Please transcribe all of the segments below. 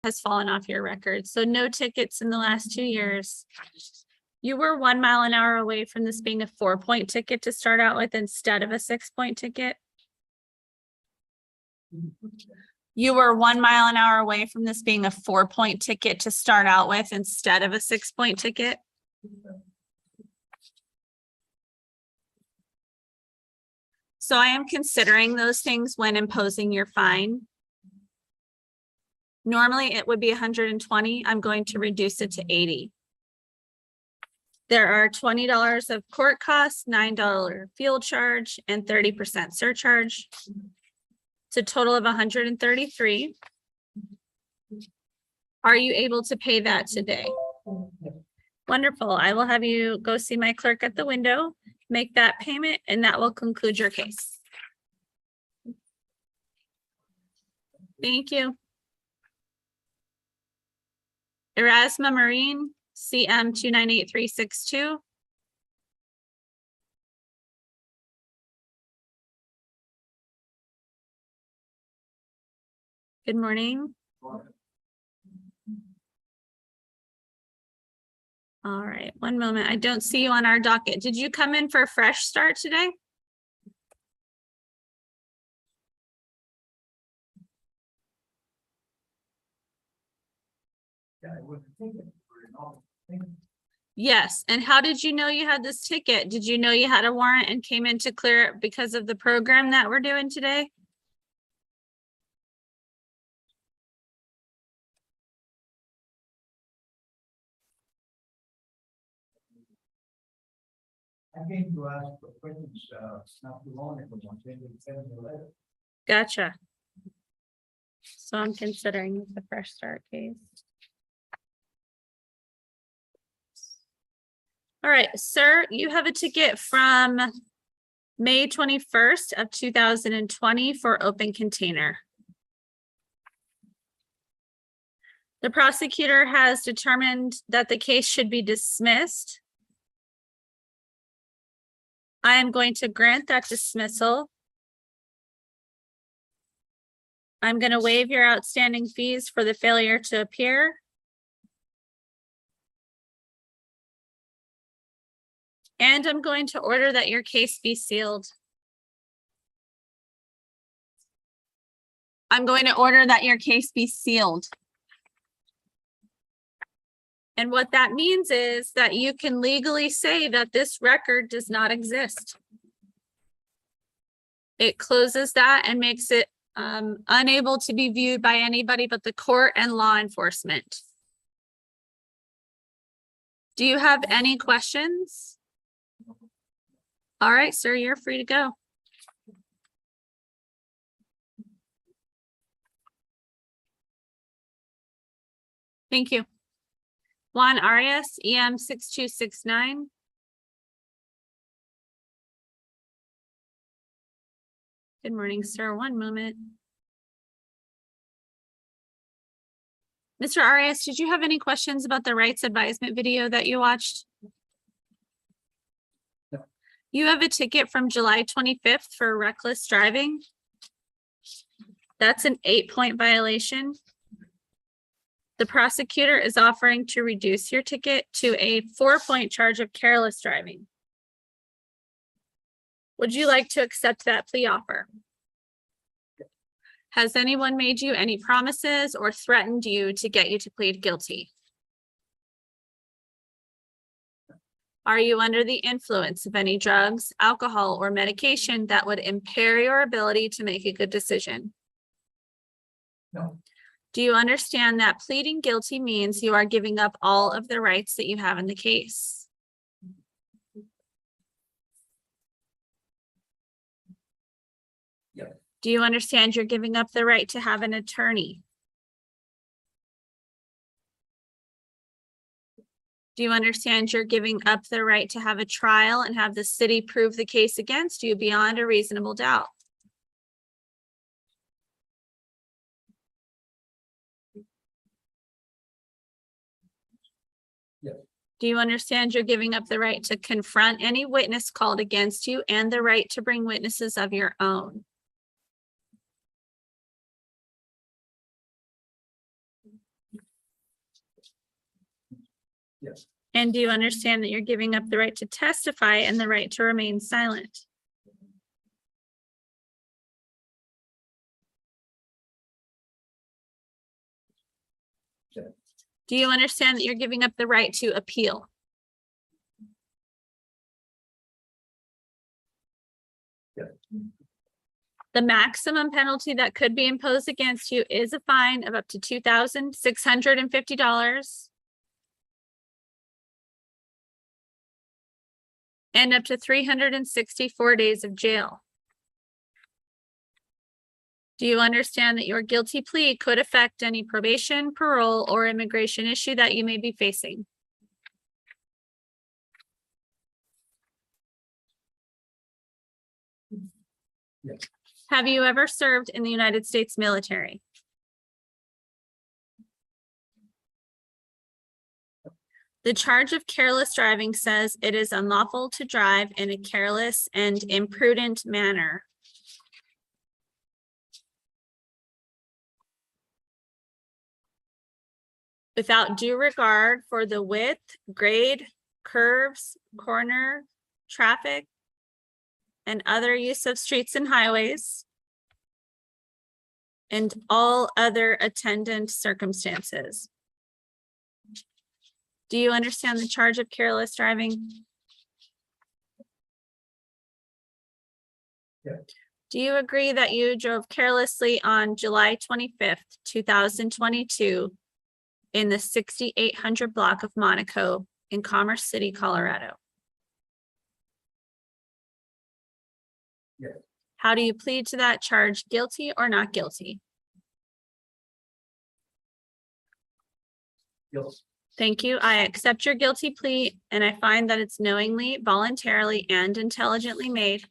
has fallen off your record. So no tickets in the last 2 years. You were 1 mile an hour away from this being a 4-point ticket to start out with instead of a 6-point ticket. You were 1 mile an hour away from this being a 4-point ticket to start out with instead of a 6-point ticket. So I am considering those things when imposing your fine. Normally it would be 120. I'm going to reduce it to 80. There are $20 of court costs, $9 fuel charge, and 30% surcharge. It's a total of 133. Are you able to pay that today? Wonderful. I will have you go see my clerk at the window, make that payment, and that will conclude your case. Thank you. Erasma Marine, CM 298362. Good morning. All right, one moment. I don't see you on our docket. Did you come in for a fresh start today? Yes, and how did you know you had this ticket? Did you know you had a warrant and came in to clear it because of the program that we're doing today? I came to ask for questions, not too long ago, on 2711. Gotcha. So I'm considering the fresh start case. All right, sir, you have a ticket from May 21st of 2020 for open container. The prosecutor has determined that the case should be dismissed. I am going to grant that dismissal. I'm going to waive your outstanding fees for the failure to appear. And I'm going to order that your case be sealed. I'm going to order that your case be sealed. And what that means is that you can legally say that this record does not exist. It closes that and makes it unable to be viewed by anybody but the court and law enforcement. Do you have any questions? All right, sir, you're free to go. Thank you. Juan Arias, EM 6269. Good morning, sir. One moment. Mr. Arias, did you have any questions about the rights advisement video that you watched? No. You have a ticket from July 25th for reckless driving. That's an 8-point violation. The prosecutor is offering to reduce your ticket to a 4-point charge of careless driving. Would you like to accept that plea offer? Has anyone made you any promises or threatened you to get you to plead guilty? Are you under the influence of any drugs, alcohol, or medication that would impair your ability to make a good decision? No. Do you understand that pleading guilty means you are giving up all of the rights that you have in the case? Yep. Do you understand you're giving up the right to have an attorney? Do you understand you're giving up the right to have a trial and have the city prove the case against you beyond a reasonable doubt? Yes. Do you understand you're giving up the right to confront any witness called against you and the right to bring witnesses of your own? Yes. And do you understand that you're giving up the right to testify and the right to remain silent? Yes. Do you understand that you're giving up the right to appeal? Yes. The maximum penalty that could be imposed against you is a fine of up to $2,650 and up to 364 days of jail. Do you understand that your guilty plea could affect any probation, parole, or immigration issue that you may be facing? Yes. Have you ever served in the United States military? The charge of careless driving says it is unlawful to drive in a careless and imprudent manner. Without due regard for the width, grade, curves, corner, traffic, and other use of streets and highways, and all other attendant circumstances. Do you understand the charge of careless driving? Yes. Do you agree that you drove carelessly on July 25th, 2022 in the 6800 block of Monaco in Commerce City, Colorado? Yes. How do you plead to that charge, guilty or not guilty? Yes. Thank you. I accept your guilty plea and I find that it's knowingly, voluntarily, and intelligently made.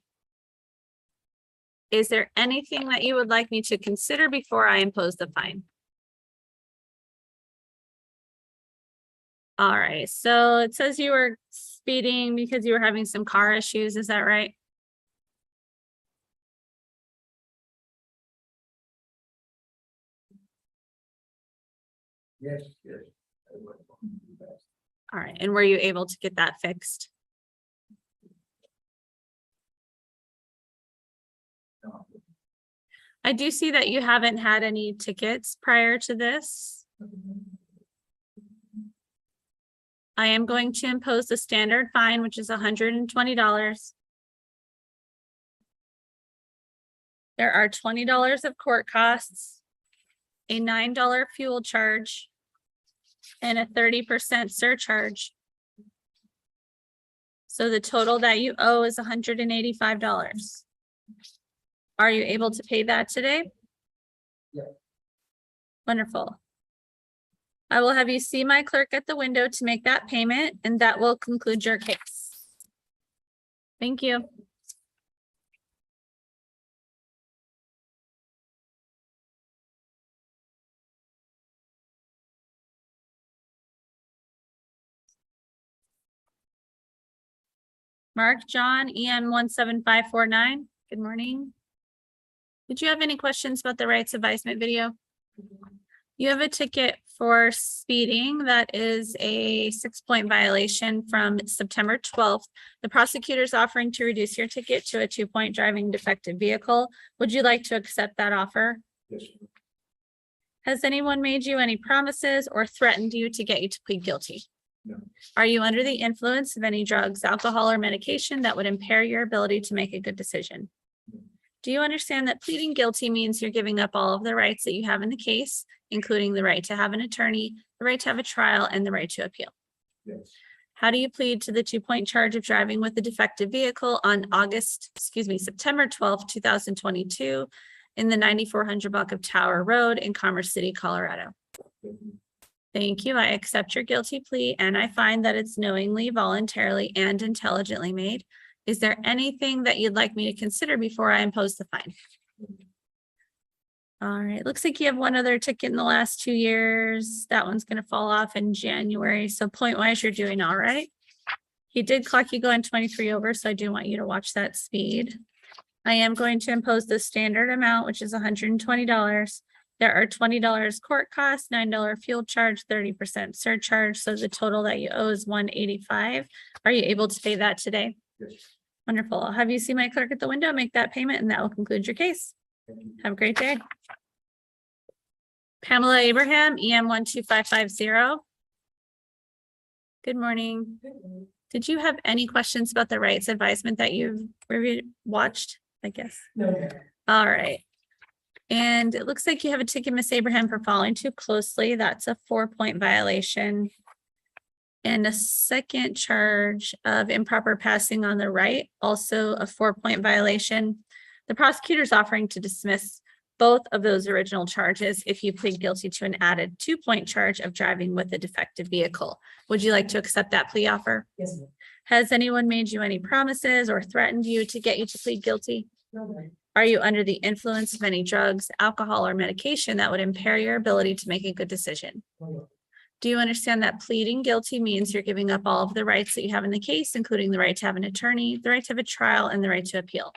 Is there anything that you would like me to consider before I impose the fine? All right, so it says you were speeding because you were having some car issues. Is that right? Yes. Yes. I would. All right, and were you able to get that fixed? No. I do see that you haven't had any tickets prior to this. I am going to impose the standard fine, which is $120. There are $20 of court costs, a $9 fuel charge, and a 30% surcharge. So the total that you owe is $185. Are you able to pay that today? Yeah. Wonderful. I will have you see my clerk at the window to make that payment, and that will conclude your case. Thank you. Mark John, EM 17549. Good morning. Did you have any questions about the rights advisement video? You have a ticket for speeding. That is a 6-point violation from September 12th. The prosecutor is offering to reduce your ticket to a 2-point driving defective vehicle. Would you like to accept that offer? Yes. Has anyone made you any promises or threatened you to get you to plead guilty? No. Are you under the influence of any drugs, alcohol, or medication that would impair your ability to make a good decision? No. Do you understand that pleading guilty means you're giving up all of the rights that you have in the case, including the right to have an attorney, the right to have a trial, and the right to appeal? Yes. How do you plead to the 2-point charge of driving with a defective vehicle on September 12th, 2022 in the 9400 block of Tower Road in Commerce City, Colorado? Thank you. I accept your guilty plea and I find that it's knowingly, voluntarily, and intelligently made. Is there anything that you'd like me to consider before I impose the fine? All right, looks like you have one other ticket in the last 2 years. That one's going to fall off in January. So point wise, you're doing all right. He did clock you going 23 over, so I do want you to watch that speed. I am going to impose the standard amount, which is $120. There are $20 court costs, $9 fuel charge, 30% surcharge. So the total that you owe is $185. Are you able to pay that today? Yes. Wonderful. I'll have you see my clerk at the window, make that payment, and that will conclude your case. Thank you. Have a great day. Pamela Abraham, EM 12550. Good morning. Did you have any questions about the rights advisement that you've watched, I guess? No. All right. And it looks like you have a ticket, Miss Abraham, for following too closely. That's a 4-point violation. And a second charge of improper passing on the right, also a 4-point violation. The prosecutor's offering to dismiss both of those original charges if you plead guilty to an added 2-point charge of driving with a defective vehicle. Would you like to accept that plea offer? Yes, ma'am. Has anyone made you any promises or threatened you to get you to plead guilty? No, ma'am. Are you under the influence of any drugs, alcohol, or medication that would impair your ability to make a good decision? No, ma'am. Do you understand that pleading guilty means you're giving up all of the rights that you have in the case, including the right to have an attorney, the right to have a trial, and the right to appeal?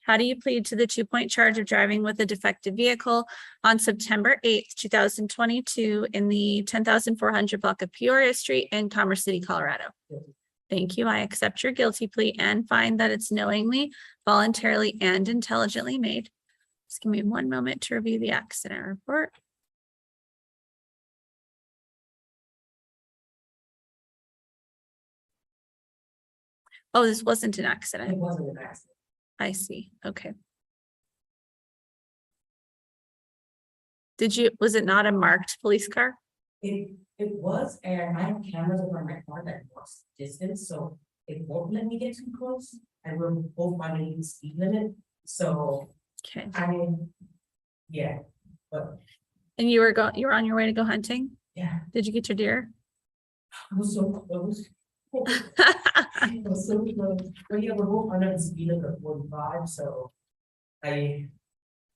How do you plead to the 2-point charge of driving with a defective vehicle on September 8th, 2022 in the 10,400 block of Peoria Street in Commerce City, Colorado? Yes. Thank you. I accept your guilty plea and find that it's knowingly, voluntarily, and intelligently made. Just give me one moment to review the accident report. Oh, this wasn't an It accident. wasn't an accident. I see. Okay. Was it not a marked police car? It was, and I have cameras over my car that was distance, so it won't let me get too close. And we're both running the speed limit, so Okay. I mean, yeah, but And you were on your way to go hunting? yeah, Did you get your deer? I was so close. I was so close, but yeah, we're both under the speed limit of 45, so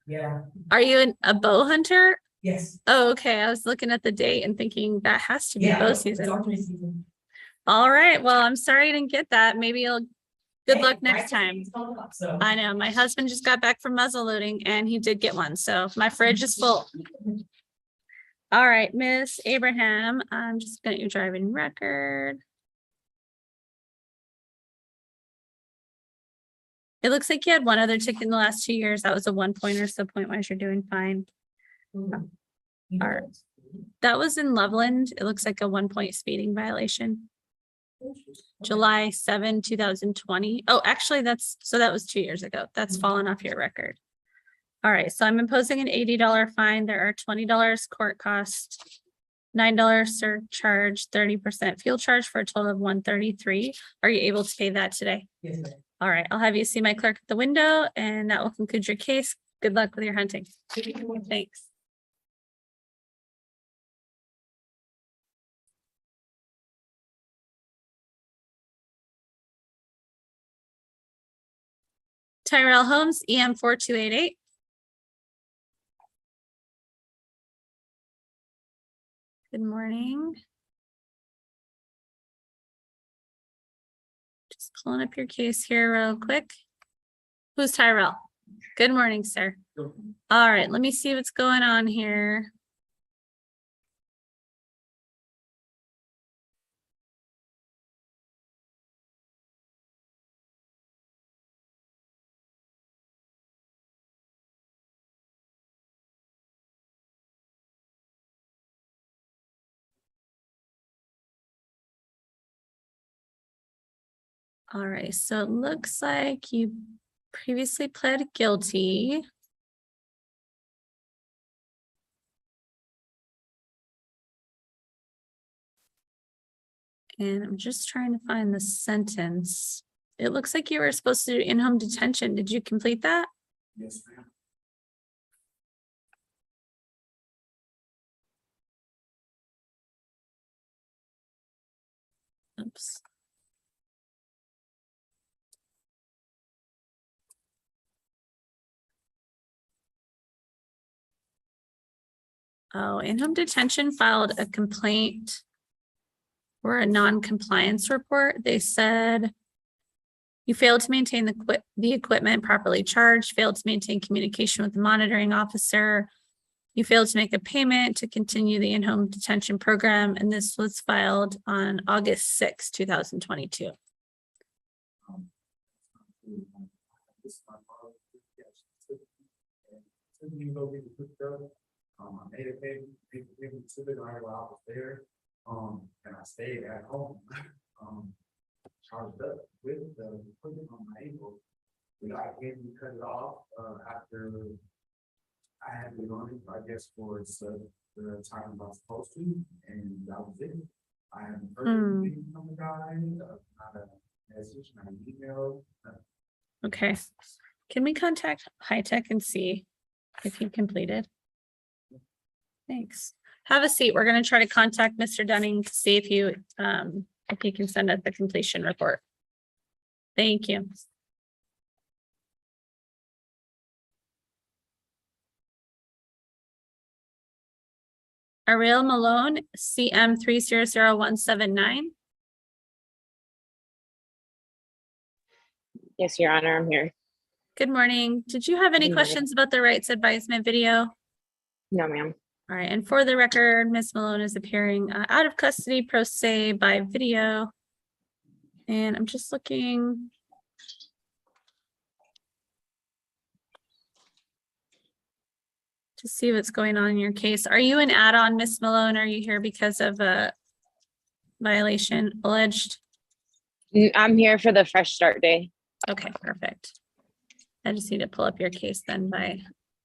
yeah, Are you a bow hunter? yes. Oh, okay. I was looking at the date and thinking that has to be Yeah, bow it's season. archery season. All right. Well, I'm sorry you didn't get that. Maybe you'll, good Hey, luck next practice time. is coming up, so. I know. My husband just got back from muzzle loading and he did get one. So my fridge is full. All right, Miss Abraham, I'm just gonna get your driving record. It looks like you had one other ticket in the last 2 years. That was a 1-pointer, so point-wise, you're doing fine. Mhm. All right. That was in Loveland. It looks like a 1-point speeding violation. July 7, 2020. Oh, actually, that was 2 years ago. That's fallen off your record. All right, so I'm imposing an $80 fine. There are $20 court cost, $9 surcharge, 30% fuel charge for a total of $133. Are you able to pay that today? Yes, ma'am. All right, I'll have you see my clerk at the window and that will conclude your case. Good luck with your hunting. Thanks. Tyrell Holmes, EM 4288. Good morning. Just pulling up your case here real quick. Who's Tyrell? Good morning, sir. All right, let me see what's going on here. All right, so it looks like you previously pled guilty. And I'm just trying to find the sentence. It looks like you were supposed to do in-home detention. Did you complete that? Yes, ma'am. Oops. Oh, in-home detention filed a complaint or a non-compliance report. They said you failed to maintain the equipment properly charged, failed to maintain communication with the monitoring officer, You failed to make a payment to continue the in-home detention program, and this was filed on August 6, 2022. I made a payment to the guy while I was there, and I stayed at home. Charged up with the equipment on my ankle. We got him to cut it off, after I had been on it, I guess, for the time I was supposed to, and that was it. I haven't heard anything from the guy, not a message, not an email. Okay, can we contact High Tech and see if he completed? Thanks. Have a seat. We're going to try to contact Mr. Dunning to see if he can send us the completion report. Thank you. Ariel Malone, CM 3000179. Yes, Your Honor, I'm here. Good morning. Did you have any Good morning. questions about the rights advisement video? No, ma'am. All right, and for the record, Ms. Malone is appearing out of custody pro se by video. And I'm just looking. To see what's going on in your case. Are you an add-on, Ms. Malone? Are you here because of a violation alleged? I'm here for the fresh start day. Okay, perfect. I just need to pull up your case then by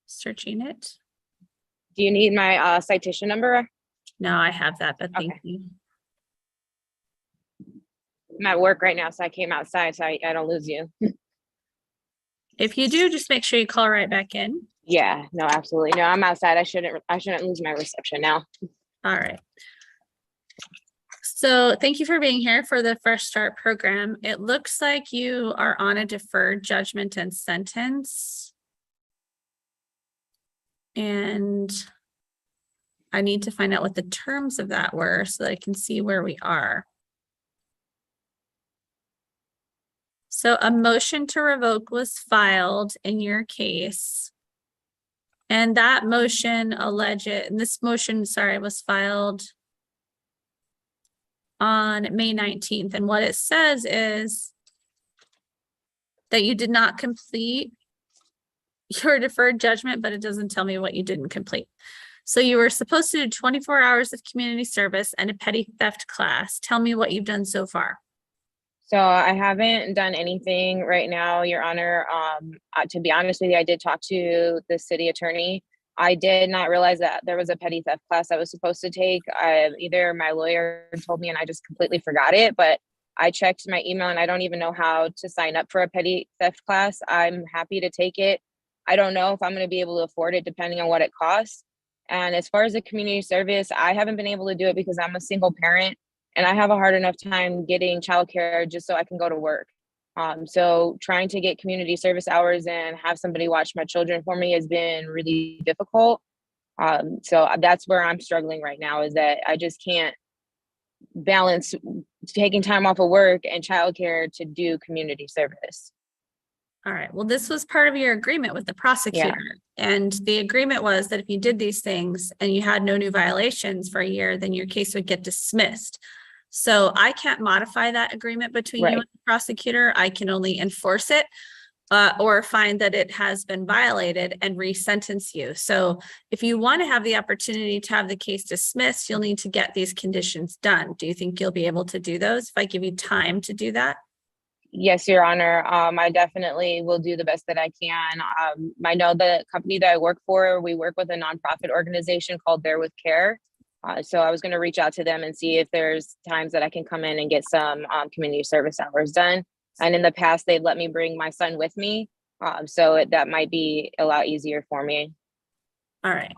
searching it. Do you need my citation number? No, I have that, but thank Okay. you. I'm at work right now, so I came outside so I don't lose you. If you do, just make sure you call right back in. Yeah, no, absolutely. No, I'm outside. I shouldn't lose my reception now. All right. So thank you for being here for the Fresh Start program. It looks like you are on a deferred judgment and sentence. And I need to find out what the terms of that were so that I can see where we are. So a motion to revoke was filed in your case. And that motion and this motion, sorry, was filed on May 19th. And what it says is that you did not complete your deferred judgment, but it doesn't tell me what you didn't complete. So you were supposed to do 24 hours of community service and a petty theft class. Tell me what you've done so far. So I haven't done anything right now, Your Honor. To be honest with you, I did talk to the city attorney. I did not realize that there was a petty theft class I was supposed to take. Either my lawyer told me and I just completely forgot it, but I checked my email and I don't even know how to sign up for a petty theft class. I'm happy to take it. I don't know if I'm going to be able to afford it depending on what it costs. And as far as the community service, I haven't been able to do it because I'm a single parent and I have a hard enough time getting childcare just so I can go to work. So trying to get community service hours and have somebody watch my children for me has been really difficult. So that's where I'm struggling right now, is that I just can't balance taking time off of work and childcare to do community service. All right. Well, this was part of your agreement with the prosecutor. And the agreement was that if you did these things and you had no new violations for a year, then your case would get dismissed. So I can't modify that agreement between you and the prosecutor. I can only enforce it or find that it has been violated and re-sentence you. So if you want to have the opportunity to have the case dismissed, you'll need to get these conditions done. Do you think you'll be able to do those if I give you time to do that? Yes, Your Honor. I definitely will do the best that I can. I know the company that I work for, we work with a nonprofit organization called There With Care. So I was going to reach out to them and see if there's times that I can come in and get some community service hours done. And in the past, they've let me bring my son with me. So that might be a lot easier for me. All right.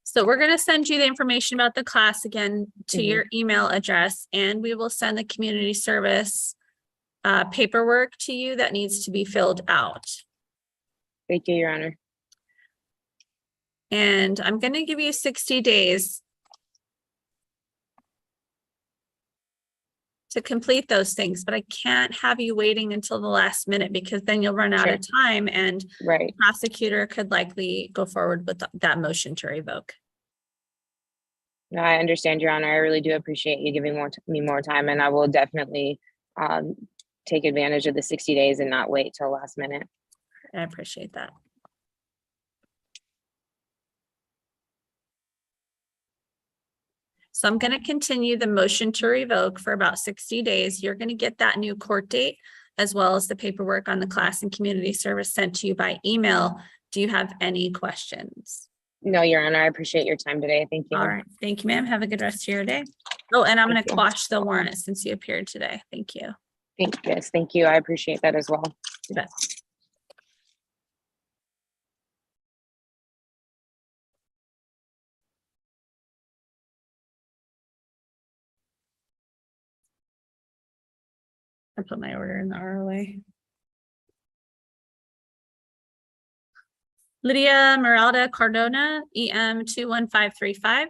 So we're going to send you the information about the class again to your email address, and we will send the community service paperwork to you that needs to be filled out. Thank you, Your Honor. And I'm going to give you 60 days to complete those things, but I can't have you waiting until the last minute because then you'll run out of time and Right. prosecutor could likely go forward with that motion to revoke. No, I understand, Your Honor. I really do appreciate you giving me more time, and I will definitely take advantage of the 60 days and not wait till last minute. I appreciate that. So I'm going to continue the motion to revoke for about 60 days. You're going to get that new court date as well as the paperwork on the class and community service sent to you by email. Do you have any questions? No, Your Honor, I appreciate your time today. Thank you. All right. Thank you, ma'am. Have a good rest of your day. Oh, and I'm going Thank to you. quash the warrant since you appeared today. Thank you. Yes, thank you. I appreciate that as well. You bet. I put my order in the ROA. Lydia Meralda Cardona, EM 21535.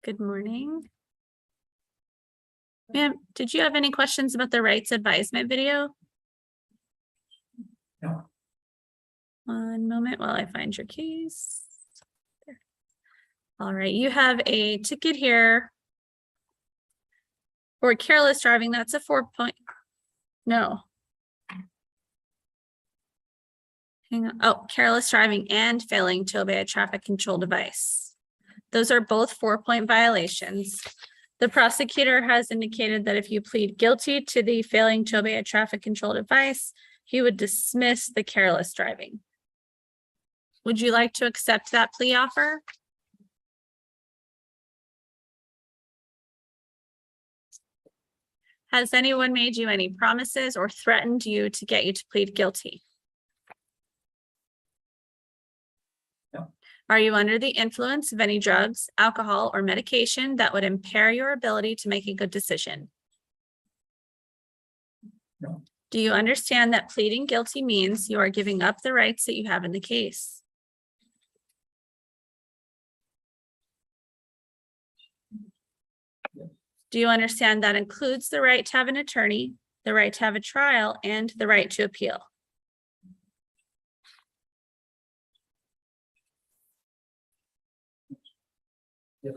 Good morning. Ma'am, did you have any questions about the rights advisement video? No. One moment while I find your case. There. All right, you have a ticket here for careless driving. That's a 4-point. No. Hang on. Oh, careless driving and failing to obey a traffic control device. Those are both 4-point violations. The prosecutor has indicated that if you plead guilty to the failing to obey a traffic control device, he would dismiss the careless driving. Would you like to accept that plea offer? Has anyone made you any promises or threatened you to get you to plead guilty? No. Are you under the influence of any drugs, alcohol, or medication that would impair your ability to make a good decision? No. Do you understand that pleading guilty means you are giving up the rights that you have in the case? Do you understand that includes the right to have an attorney, the right to have a trial, and the right to appeal? Yes.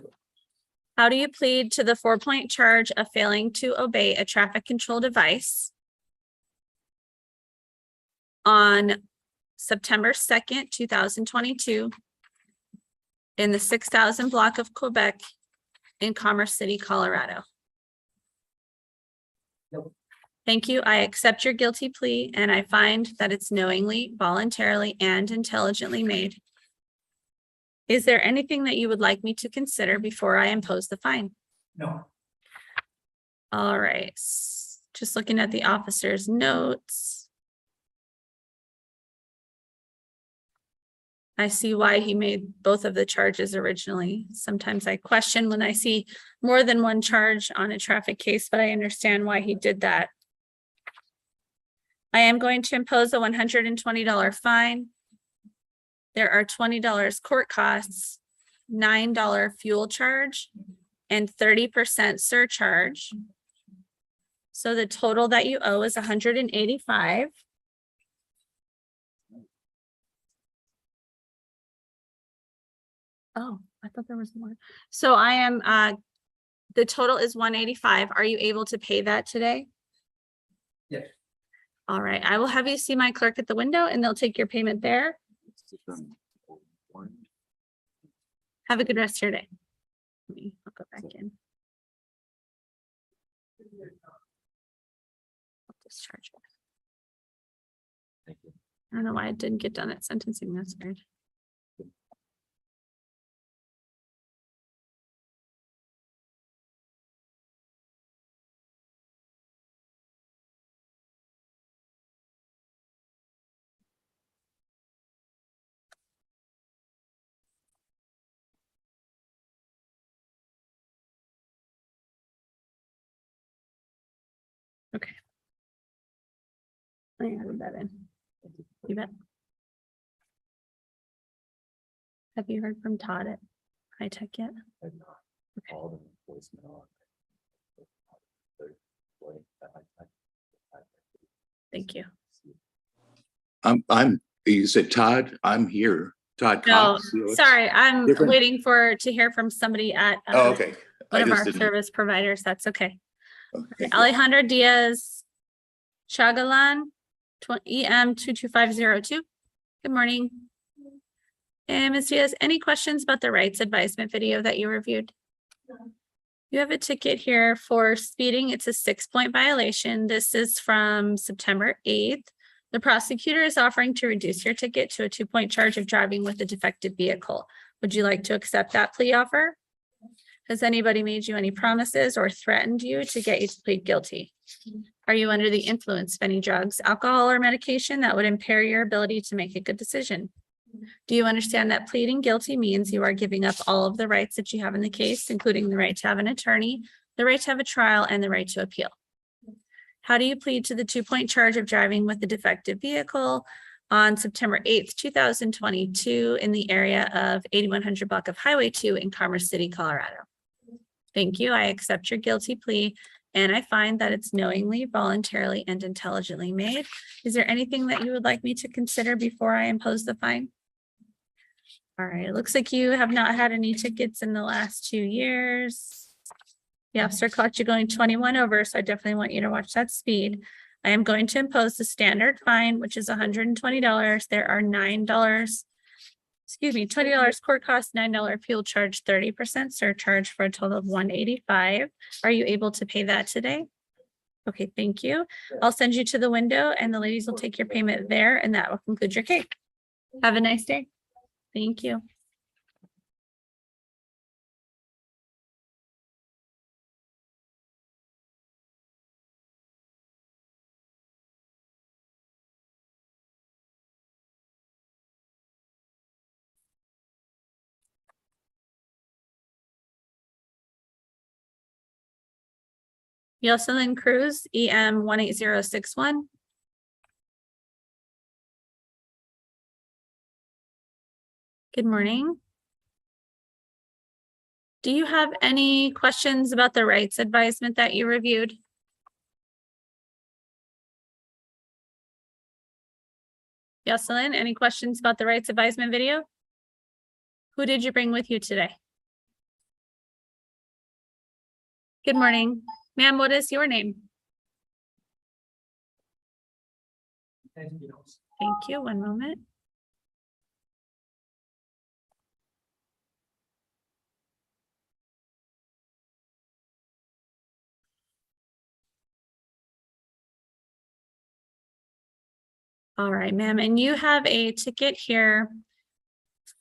How do you plead to the 4-point charge of failing to obey a traffic control device on September 2nd, 2022 in the 6000 block of Quebec in Commerce City, Colorado? Nope. Thank you. I accept your guilty plea and I find that it's knowingly, voluntarily, and intelligently made. Is there anything that you would like me to consider before I impose the fine? No. All right. Just looking at the officer's notes. I see why he made both of the charges originally. Sometimes I question when I see more than one charge on a traffic case, but I understand why he did that. I am going to impose a $120 fine. There are $20 court costs, $9 fuel charge, and 30% surcharge. So the total that you owe is $185. Oh, I thought there was more. So I am, the total is $185. Are you able to pay that today? Yes. All right, I will have you see my clerk at the window and they'll take your payment there. Have a good rest of your day. I'll go back in. I'll discharge it. Thank you. I don't know why it didn't get done at sentencing. That's weird. Okay. I added that in. You bet. Have you heard from Todd at high tech yet? Thank you. You said Todd, I'm here. Todd No, Cox. You know, it's sorry, I'm different. waiting to hear from somebody at Oh, okay. one I of just our didn't. service providers. That's okay. Thank you. Alejandro Diaz Chagalan, EM 22502. Good morning. And Ms. Diaz, any questions about the rights advisement video that you reviewed? You have a ticket here for speeding. It's a 6-point violation. This is from September 8th. The prosecutor is offering to reduce your ticket to a 2-point charge of driving with a defective vehicle. Would you like to accept that plea offer? Has anybody made you any promises or threatened you to get you to plead guilty? Are you under the influence of any drugs, alcohol, or medication that would impair your ability to make a good decision? Do you understand that pleading guilty means you are giving up all of the rights that you have in the case, including the right to have an attorney, the right to have a trial, and the right to appeal? How do you plead to the 2-point charge of driving with a defective vehicle on September 8th, 2022 in the area of 8100 block of Highway 2 in Commerce City, Colorado? Thank you. I accept your guilty plea and I find that it's knowingly, voluntarily, and intelligently made. Is there anything that you would like me to consider before I impose the fine? All right, it looks like you have not had any tickets in the last 2 years. The officer caught you going 21 over, so I definitely want you to watch that speed. I am going to impose the standard fine, which is $120. There are $20 court cost, $9 fuel charge, 30% surcharge for a total of $185. Are you able to pay that today? Okay, thank you. I'll send you to the window and the ladies will take your payment there and that will conclude your case. Have a nice day. Thank you. Yoselin Cruz, EM 18061. Good morning. Do you have any questions about the rights advisement that you reviewed? Yoselin, any questions about the rights advisement video? Who did you bring with you today? Good morning. Ma'am, what is your name? Thank you. One moment. All right, ma'am, and you have a ticket here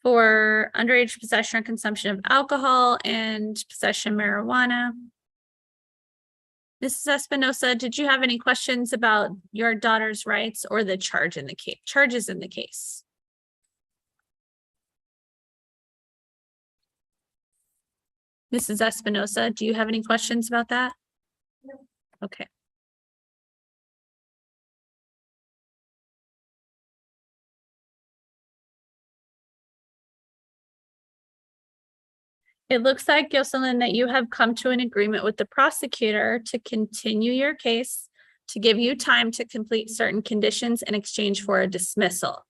for underage possession or consumption of alcohol and possession of marijuana. Mrs. Espinosa, did you have any questions about your daughter's rights or the charges in the case? Mrs. Espinosa, do you have any questions about that? No. Okay. It looks like, Yoselin, that you have come to an agreement with the prosecutor to continue your case, to give you time to complete certain conditions in exchange for a dismissal.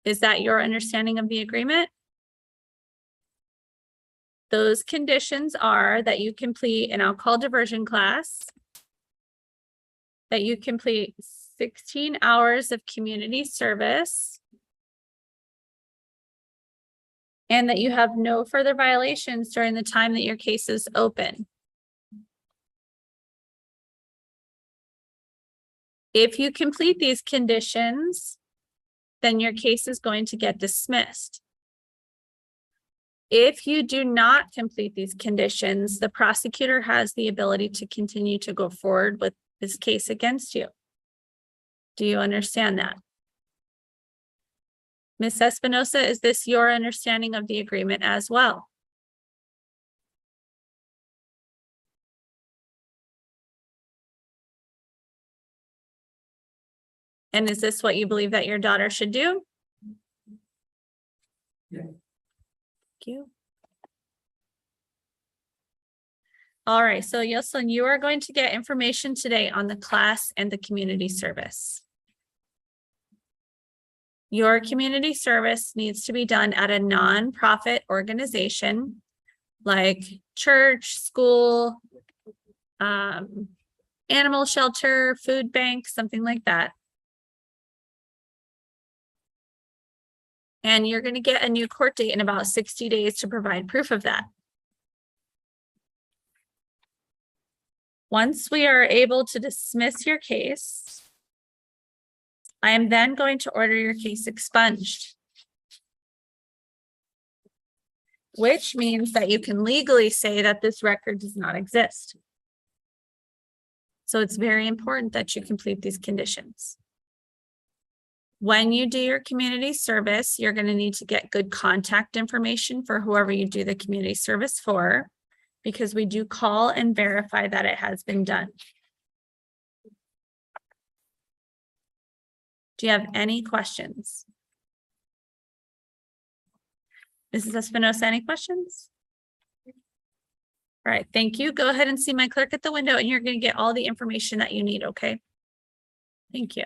Is that your understanding of the agreement? Those conditions are that you complete an alcohol diversion class, that you complete 16 hours of community service, and that you have no further violations during the time that your case is open. If you complete these conditions, then your case is going to get dismissed. If you do not complete these conditions, the prosecutor has the ability to continue to go forward with this case against you. Do you understand that? Ms. Espinosa, is this your understanding of the agreement as well? And is this what you believe that your daughter should do? Yeah. you. All right, so Yoselin, you are going to get information today on the class and the community service. Your community service needs to be done at a nonprofit organization like church, school, animal shelter, food bank, something like that. And you're going to get a new court date in about 60 days to provide proof of that. Once we are able to dismiss your case, I am then going to order your case expunged, which means that you can legally say that this record does not exist. So it's very important that you complete these conditions. When you do your community service, you're going to need to get good contact information for whoever you do the community service for, because we do call and verify that it has been done. Do you have any questions? Mrs. Espinosa, any questions? All right, thank you. Go ahead and see my clerk at the window and you're going to get all the information that you need, okay? Thank you.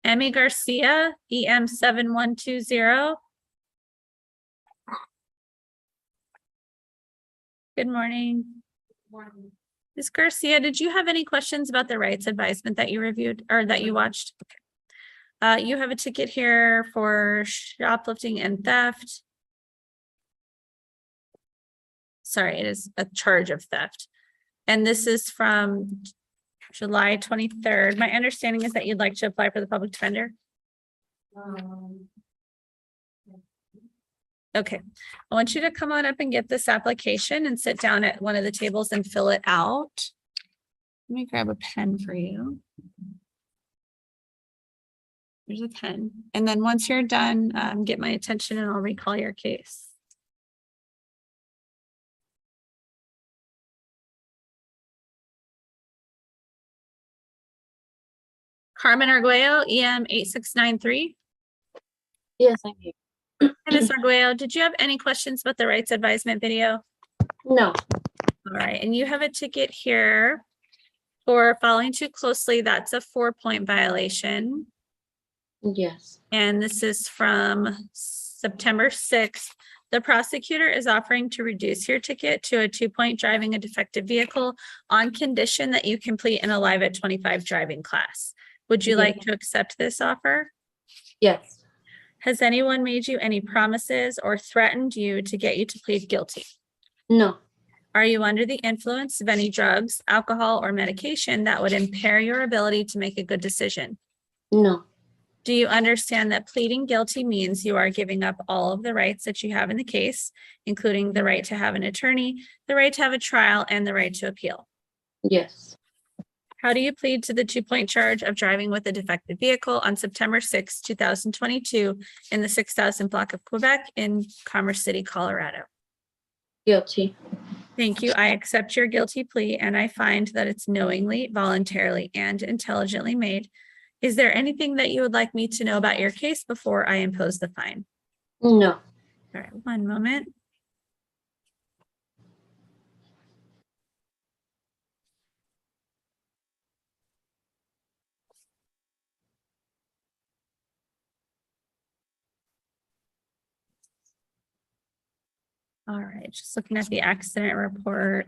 Emmy Garcia, EM 7120. Good morning. Ms. Garcia, did you have any questions about the rights advisement that you reviewed or that you watched? Okay. You have a ticket here for shoplifting and theft. Sorry, it is a charge of theft. And this is from July 23rd. My understanding is that you'd like to apply for the public defender. Okay, I want you to come on up and get this application and sit down at one of the tables and fill it out. Let me grab a pen for you. There's a pen. And then once you're done, get my attention and I'll recall your case. Carmen Arguello, EM 8693. Yes, I'm here. Ms. Arguello, did you have any questions about the rights advisement video? No. All right, and you have a ticket here for following too closely. That's a 4-point violation. Yes. And this is from September 6th. The prosecutor is offering to reduce your ticket to a 2-point driving a defective vehicle on condition that you complete an Alive at 25 driving class. Would you like to accept this offer? Yes. Has anyone made you any promises or threatened you to get you to plead guilty? No. Are you under the influence of any drugs, alcohol, or medication that would impair your ability to make a good decision? No. Do you understand that pleading guilty means you are giving up all of the rights that you have in the case, including the right to have an attorney, the right to have a trial, and the right to appeal? Yes. How do you plead to the 2-point charge of driving with a defective vehicle on September 6, 2022 in the 6000 block of Quebec in Commerce City, Colorado? Guilty. Thank you. I accept your guilty plea and I find that it's knowingly, voluntarily, and intelligently made. Is there anything that you would like me to know about your case before I impose the fine? No. All right, one moment. All right, just looking at the accident report.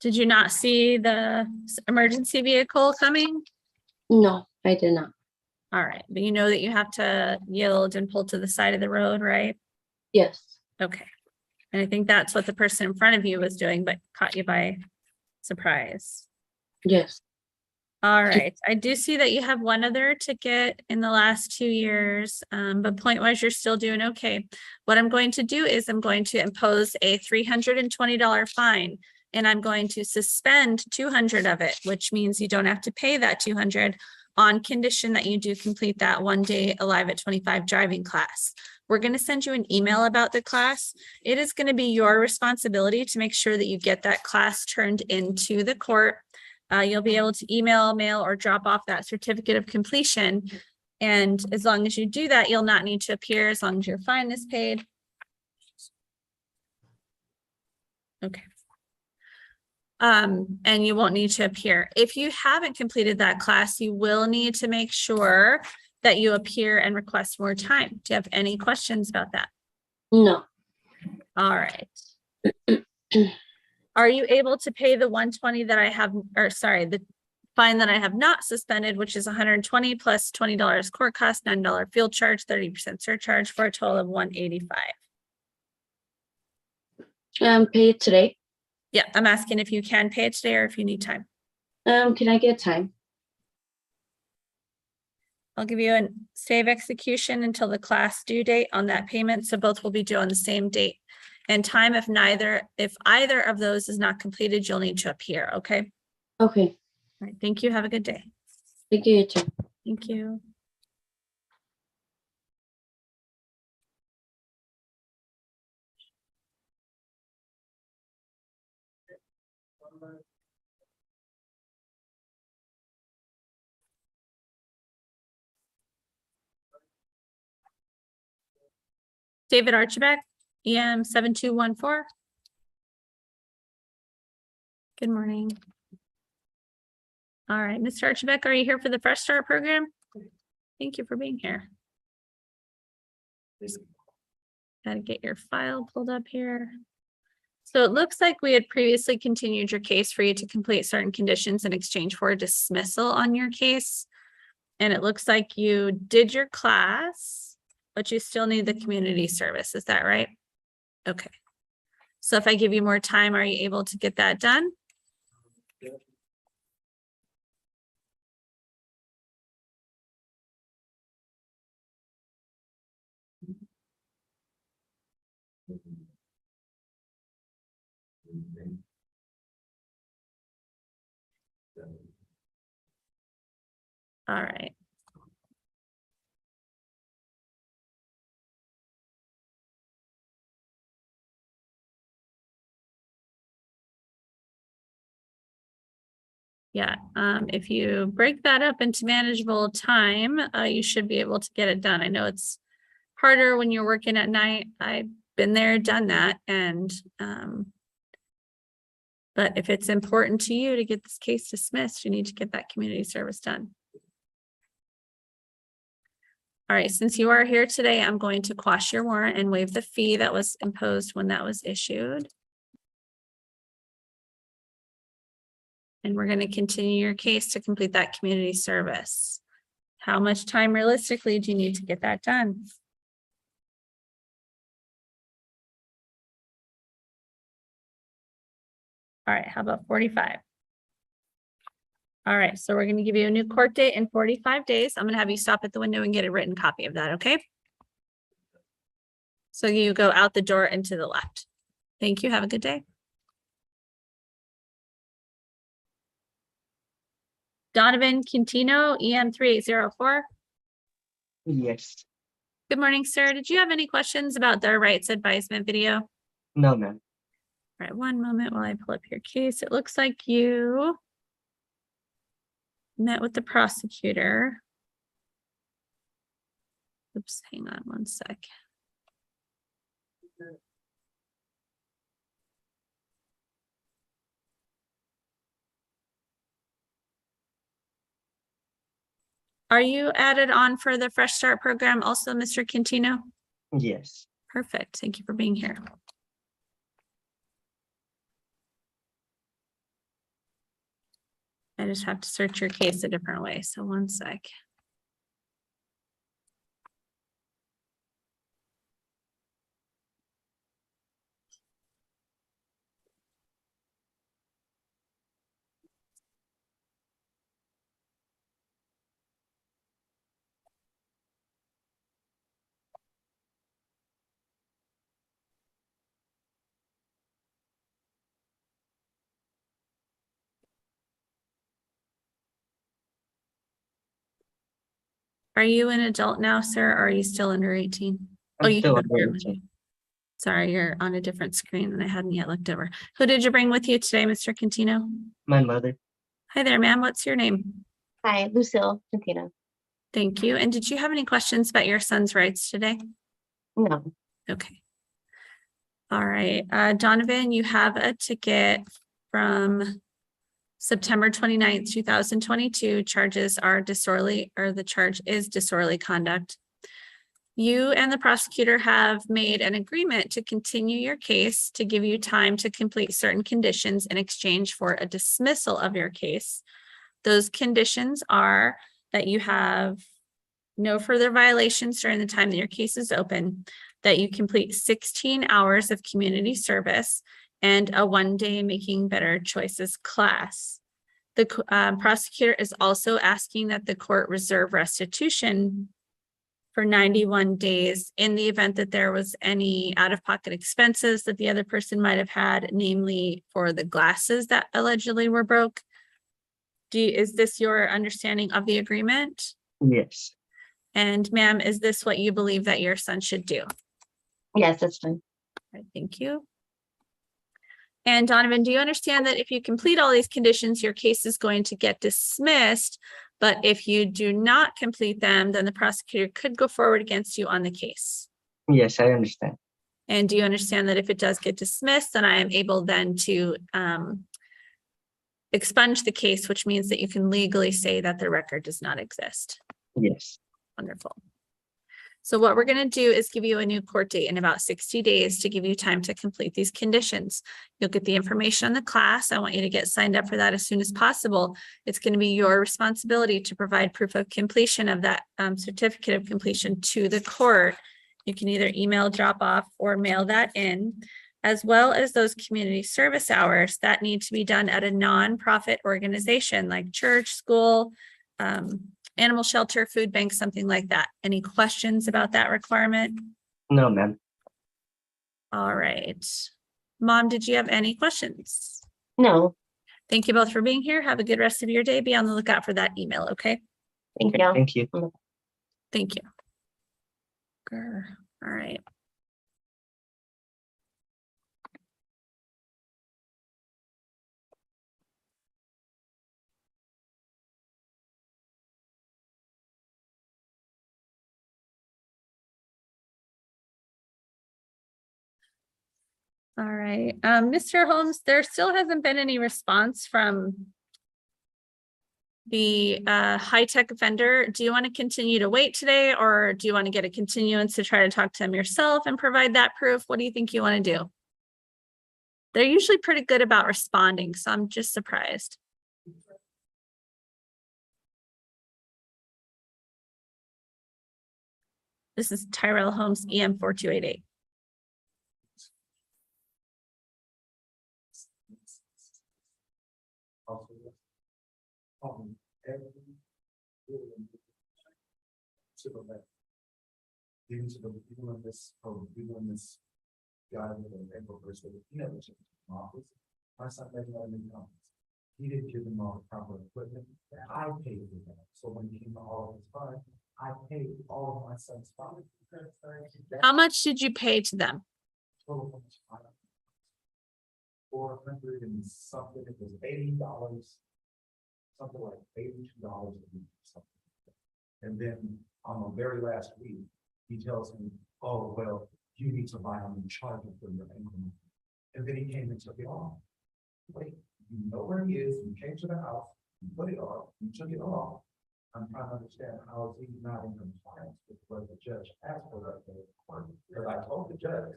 Did you not see the emergency vehicle coming? No, I did not. All right, but you know that you have to yield and pull to the side of the road, right? Yes. Okay. And I think that's what the person in front of you was doing, but caught you by surprise. Yes. All right, I do see that you have one other ticket in the last 2 years, but point-wise, you're still doing okay. What I'm going to do is I'm going to impose a $320 fine, and I'm going to suspend 200 of it, which means you don't have to pay that 200. on condition that you do complete that 1 day Alive at 25 driving class. We're going to send you an email about the class. It is going to be your responsibility to make sure that you get that class turned into the court. You'll be able to email, mail, or drop off that certificate of completion. And as long as you do that, you'll not need to appear as long as your fine is paid. Okay. And you won't need to appear. If you haven't completed that class, you will need to make sure that you appear and request more time. Do you have any questions about that? No. All right. Are you able to pay the 120 that I have, or sorry, the fine that I have not suspended, which is 120 plus $20 court cost, $9 field charge, 30% surcharge for a total of 185? Pay it today. Yeah, I'm asking if you can pay it today or if you need time. Can I get time? I'll give you a stay of execution until the class due date on that payment. So both will be due on the same date and time. If either of those is not completed, you'll need to appear. Okay. Okay. All right. Thank you. Have a good day. Thank you, you too. Thank you. David Archibald, EM 7214. Good morning. All right, Mr. Archibald, are you here for the Fresh Start program? Thank you for being here. Got to get your file pulled up here. So it looks like we had previously continued your case for you to complete certain conditions in exchange for a dismissal on your case. And it looks like you did your class, but you still need the community service. Is that right? Okay. So if I give you more time, are you able to get that done? All right. Yeah, if you break that up into manageable time, you should be able to get it done. I know it's harder when you're working at night. I've been there, done that. And, but if it's important to you to get this case dismissed, you need to get that community service done. All right, since you are here today, I'm going to quash your warrant and waive the fee that was imposed when that was issued. And we're going to continue your case to complete that community service. How much time realistically do you need to get that done? All right, how about 45? All right, so we're going to give you a new court date in 45 days. I'm going to have you stop at the window and get a written copy of that, okay? So you go out the door and to the left. Thank you. Have a good day. Donovan Quintino, EM 3804. Yes. Good morning, sir. Did you have any questions about the rights advisement video? No, ma'am. All right, one moment while I pull up your case. It looks like you met with the prosecutor. Oops, hang on one sec. Are you added on for the Fresh Start program also, Mr. Quintino? Yes. Perfect. Thank you for being here. I just have to search your case a different way. So one sec. Are you an adult now, sir, or are you still under 18? Oh, I'm you still have under your- 18. Sorry, you're on a different screen and I hadn't yet looked over. Who did you bring with you today, Mr. Contino? My mother. Hi there, ma'am. What's your name? Hi, Lucille Centino. Thank you. And did you have any questions about your son's rights today? No, Okay. All right, Donovan, you have a ticket from September 29th, 2022. Charges are disorderly, or the charge is disorderly conduct. You and the prosecutor have made an agreement to continue your case to give you time to complete certain conditions in exchange for a dismissal of your case. Those conditions are that you have no further violations during the time that your case is open, that you complete 16 hours of community service, and a one-day Making Better Choices class. The prosecutor is also asking that the court reserve restitution for 91 days in the event that there was any out-of-pocket expenses that the other person might have had, namely for the glasses that allegedly were broke. Is this your understanding of the agreement? Yes. And ma'am, is this what you believe that your son should do? yes, that's fine. Right, thank you. And Donovan, do you understand that if you complete all these conditions, your case is going to get dismissed? But if you do not complete them, then the prosecutor could go forward against you on the case. Yes, I understand. And do you understand that if it does get dismissed, then I am able then to expunge the case, which means that you can legally say that the record does not exist. Yes. Wonderful. So what we're going to do is give you a new court date in about 60 days to give you time to complete these conditions. You'll get the information on the class. I want you to get signed up for that as soon as possible. It's going to be your responsibility to provide proof of completion of that certificate of completion to the court. You can either email, drop off, or mail that in, as well as those community service hours that need to be done at a nonprofit organization like church, school, animal shelter, food bank, something like that. Any questions about that requirement? No, ma'am. All right. Mom, did you have any questions? No, Thank you both for being here. Have a good rest of your day. Be on the lookout for that email, okay? thank Okay, you. thank you. Thank you. Grr. All right. All right, Mr. Holmes, there still hasn't been any response from the high-tech vendor. Do you want to continue to wait today, or do you want to get a continuance to try to talk to them yourself and provide that proof? What do you think you want to do? They're usually pretty good about responding, so I'm just surprised. This is Tyrell Holmes, EM 4288. Even to the people in this, guy with the April first, you know, which is office. My son made no new comments. He didn't give them all the proper equipment that I paid for that. So when he came to all of his fine, I paid all of my son's fine. How much did you pay to them? Total was $400 and something, it was $80, something like $82 a week, something. And then on the very last week, he tells me, oh, well, you need to buy a new charger for your increment. And then he came and took it off. Wait, you know where he is, you came to the house, you put it off, you took it off. I'm trying to understand how is he not in compliance with what the judge asked for that day. Because I told the judge,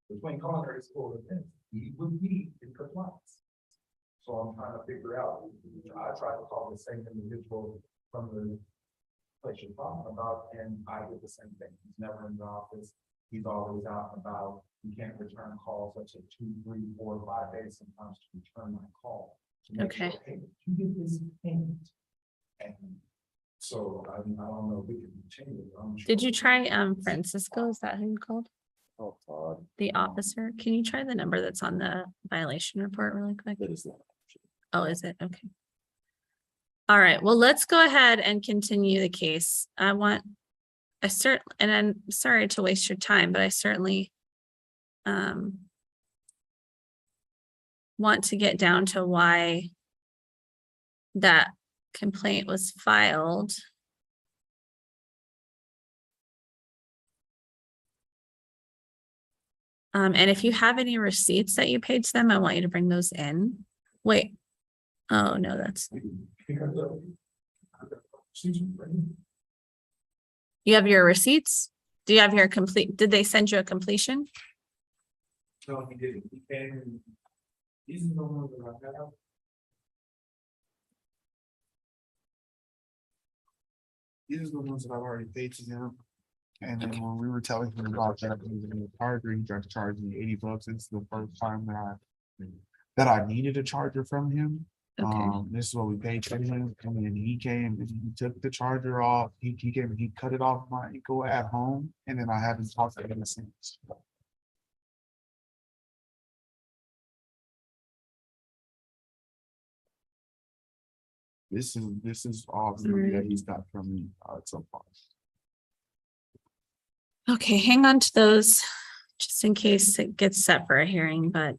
between culinary school and things, he would be in compliance. So I'm trying to figure out, I tried to call the same individual from the place you're talking about, and I did the same thing. He's never in the office. He's always out and about. He can't return calls such as 2, 3, 4, 5 days sometimes to return my call. To make Okay. sure, hey, you get this payment. And so I don't know if we can continue. I'm sure. Did you try Francisco? Is that who you called? Oh, Todd. The officer? Can you try the number that's on the violation report really quick? That is that. Oh, is it? Okay. All right, well, let's go ahead and continue the case. and I'm sorry to waste your time, but I certainly want to get down to why that complaint was filed. And if you have any receipts that you paid to them, I want you to bring those in. Wait. Oh, no, that's, you have your receipts? Do you have your did they send you a completion? No, he didn't. He came. These are the ones that I have. These are the ones that I've already paid to him. And then when we were telling him about that, he was in the charger, he tried to charge me $80. It's the first time that I needed a charger from him. Okay. This is what we paid for him, and then he came and he took the charger off. He came and he cut it off my ankle at home, and then I haven't talked to him since. This is all that he's got from me so far. Okay, hang on to those just in case it gets set for a hearing, but.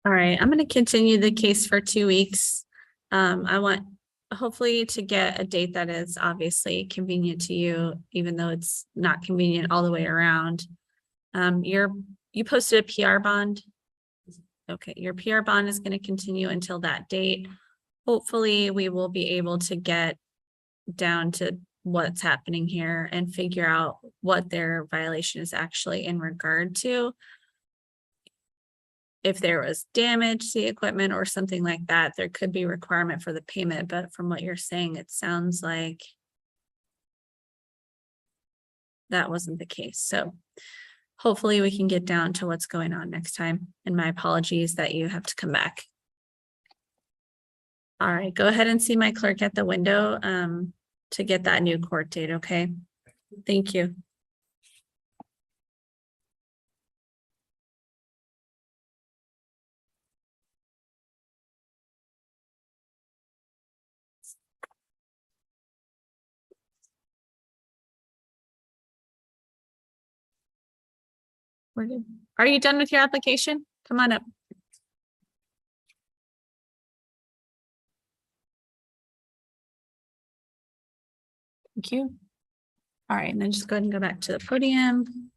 All right, I'm going to continue the case for 2 weeks. I want hopefully to get a date that is obviously convenient to you, even though it's not convenient all the way around. You posted a PR bond. Okay, your PR bond is going to continue until that date. Hopefully, we will be able to get down to what's happening here and figure out what their violation is actually in regard to. If there was damage to the equipment or something like that, there could be requirement for the payment, but from what you're saying, it sounds like that wasn't the case. So hopefully we can get down to what's going on next time. And my apologies that you have to come back. All right, go ahead and see my clerk at the window to get that new court date, okay? Thank you. We're good. Are you done with your application? Come on up. Thank you. All right, and then just go ahead and go back to the podium.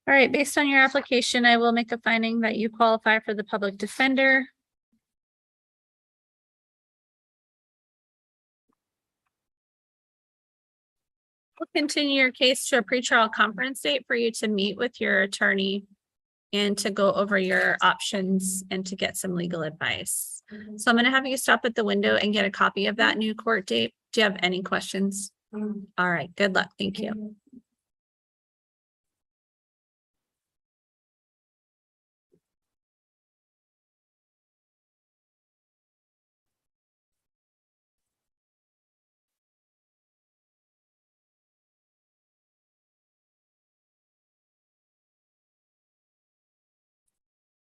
All right, based on your application, I will make a finding that you qualify for the public defender. We'll continue your case to a pretrial conference date for you to meet with your attorney and to go over your options and to get some legal advice. So I'm going to have you stop at the window and get a copy of that new court date. Do you have any questions? All right, good luck. Thank you.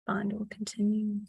Bond will continue.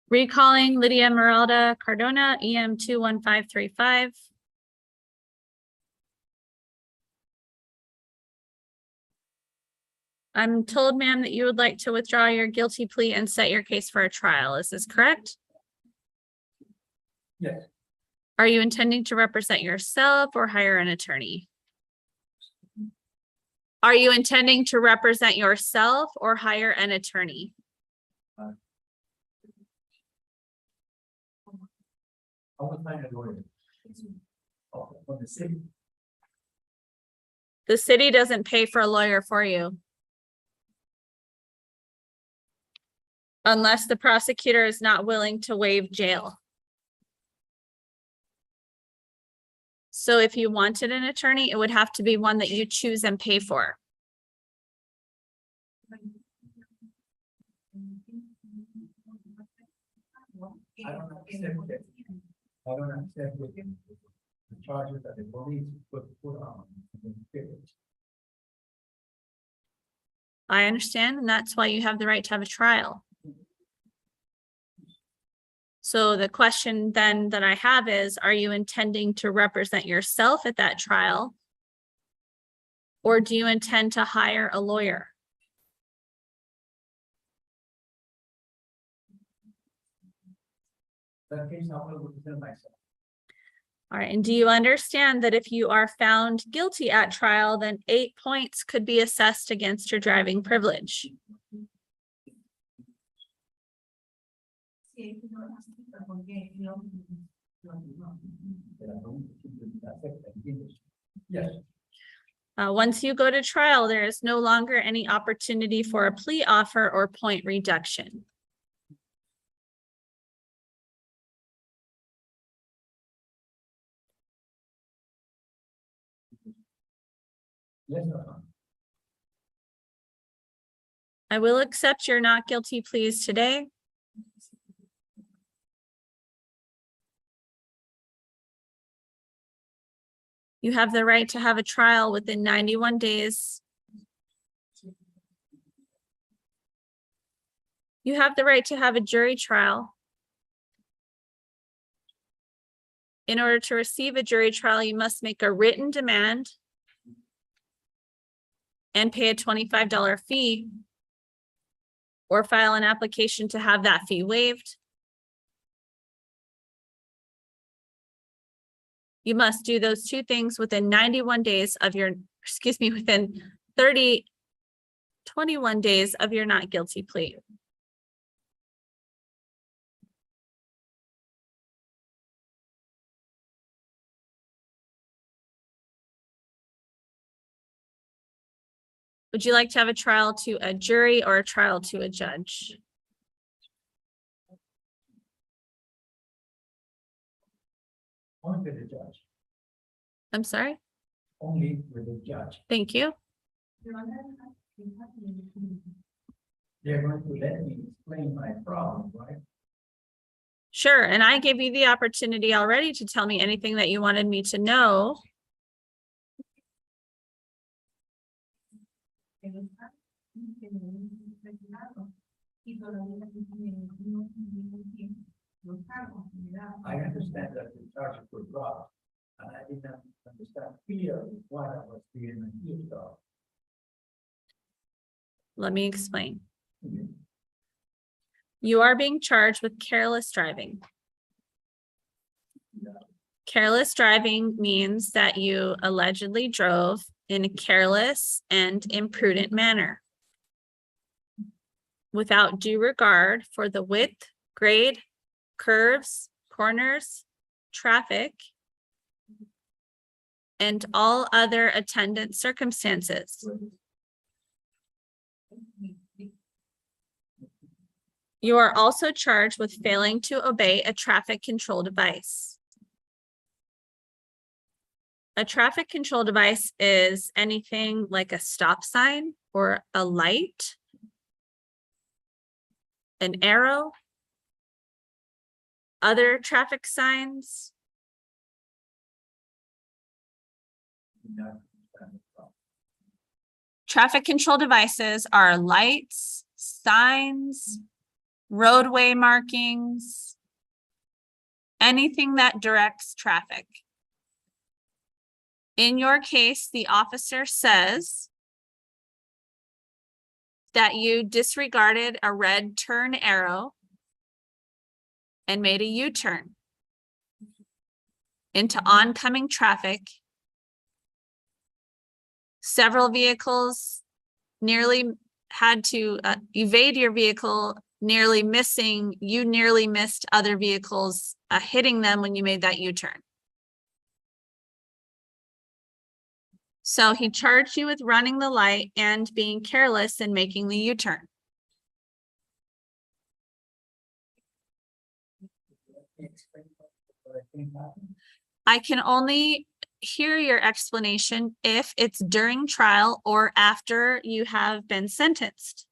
Recalling Lydia Meralda Cardona, EM 21535. I'm told, ma'am, that you would like to withdraw your guilty plea and set your case for a trial. Is this correct? Yes. Are you intending to represent yourself or hire an attorney? Are you intending to represent yourself or hire an attorney? I will find a lawyer. Oh, from the city. The city doesn't pay for a lawyer for you. Unless the prosecutor is not willing to waive jail. So if you wanted an attorney, it would have to be one that you choose and pay for. I don't accept that. I don't accept the charges that the police put on. I understand, and that's why you have the right to have a trial. So the question then that I have is, are you intending to represent yourself at that trial? Or do you intend to hire a lawyer? That case, I will represent myself. All right, and do you understand that if you are found guilty at trial, then 8 points could be assessed against your driving privilege? Yes. Once you go to trial, there is no longer any opportunity for a plea offer or point reduction. Yes, Your Honor. I will accept your not guilty pleas today. You have the right to have a trial within 91 days. You have the right to have a jury trial. In order to receive a jury trial, you must make a written demand and pay a $25 fee or file an application to have that fee waived. You must do those two things within 91 days of your, within 21 days of your not guilty plea. Would you like to have a trial to a jury or a trial to a judge? Only with the judge. I'm sorry? Only with the judge. Thank you. They're going to let me explain my problem, right? Sure, and I gave you the opportunity already to tell me anything that you wanted me to know. I understand that the charges were dropped, and I didn't understand clearly what I was being accused of. Let me explain. You are being charged with careless driving. Careless driving means that you allegedly drove in a careless and imprudent manner without due regard for the width, grade, curves, corners, traffic, and all other attendant circumstances. You are also charged with failing to obey a traffic control device. A traffic control device is anything like a stop sign or a light, an arrow, other traffic signs. Traffic control devices are lights, signs, roadway markings, anything that directs traffic. In your case, the officer says that you disregarded a red turn arrow and made a U-turn into oncoming traffic. Several vehicles nearly had to evade your vehicle, nearly missing. You nearly missed other vehicles hitting them when you made that U-turn. So he charged you with running the light and being careless in making the U-turn. I can only hear your explanation if it's during trial or after you have been sentenced.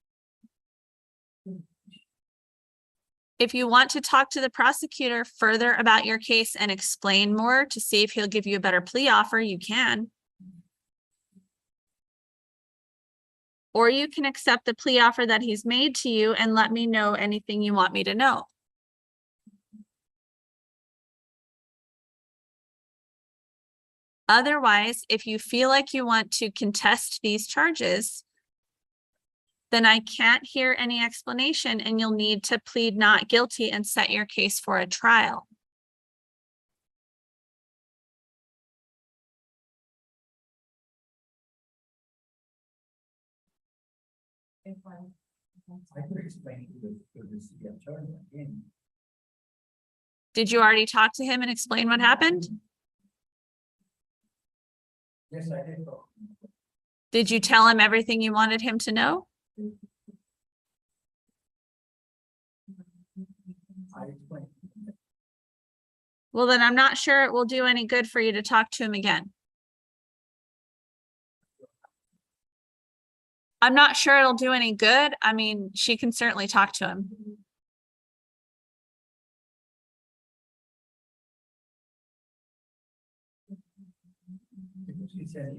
If you want to talk to the prosecutor further about your case and explain more to see if he'll give you a better plea offer, you can. Or you can accept the plea offer that he's made to you and let me know anything you want me to know. Otherwise, if you feel like you want to contest these charges, then I can't hear any explanation and you'll need to plead not guilty and set your case for a trial. I could explain to the city attorney again. Did you already talk to him and explain what happened? Yes, I did. Did you tell him everything you wanted him to know? I explained. Well, then I'm not sure it will do any good for you to talk to him again. I'm not sure it'll do any good. I mean, she can certainly talk to him. She said,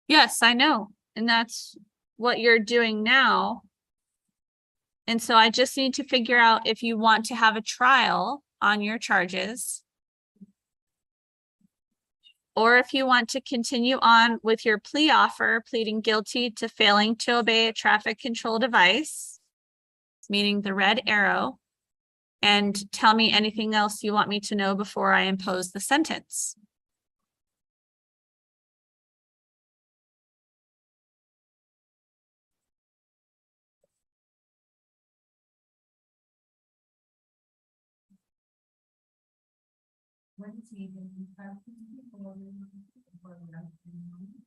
Yes, I know. And that's what you're doing now. And so I just need to figure out if you want to have a trial on your charges, or if you want to continue on with your plea offer, pleading guilty to failing to obey a traffic control device, meaning the red arrow, and tell me anything else you want me to know before I impose the sentence.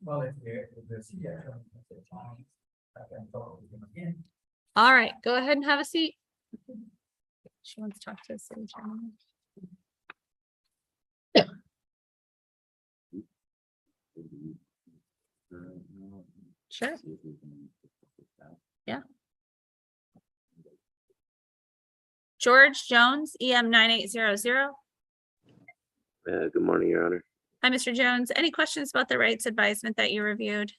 well, if the city attorney has the time, I can talk with him again. All right, go ahead and have a seat. She wants to talk to the city attorney. Sure. Yeah. George Jones, EM 9800. Good morning, Your Honor. Hi, Mr. Jones. Any questions about the rights advisement that you reviewed?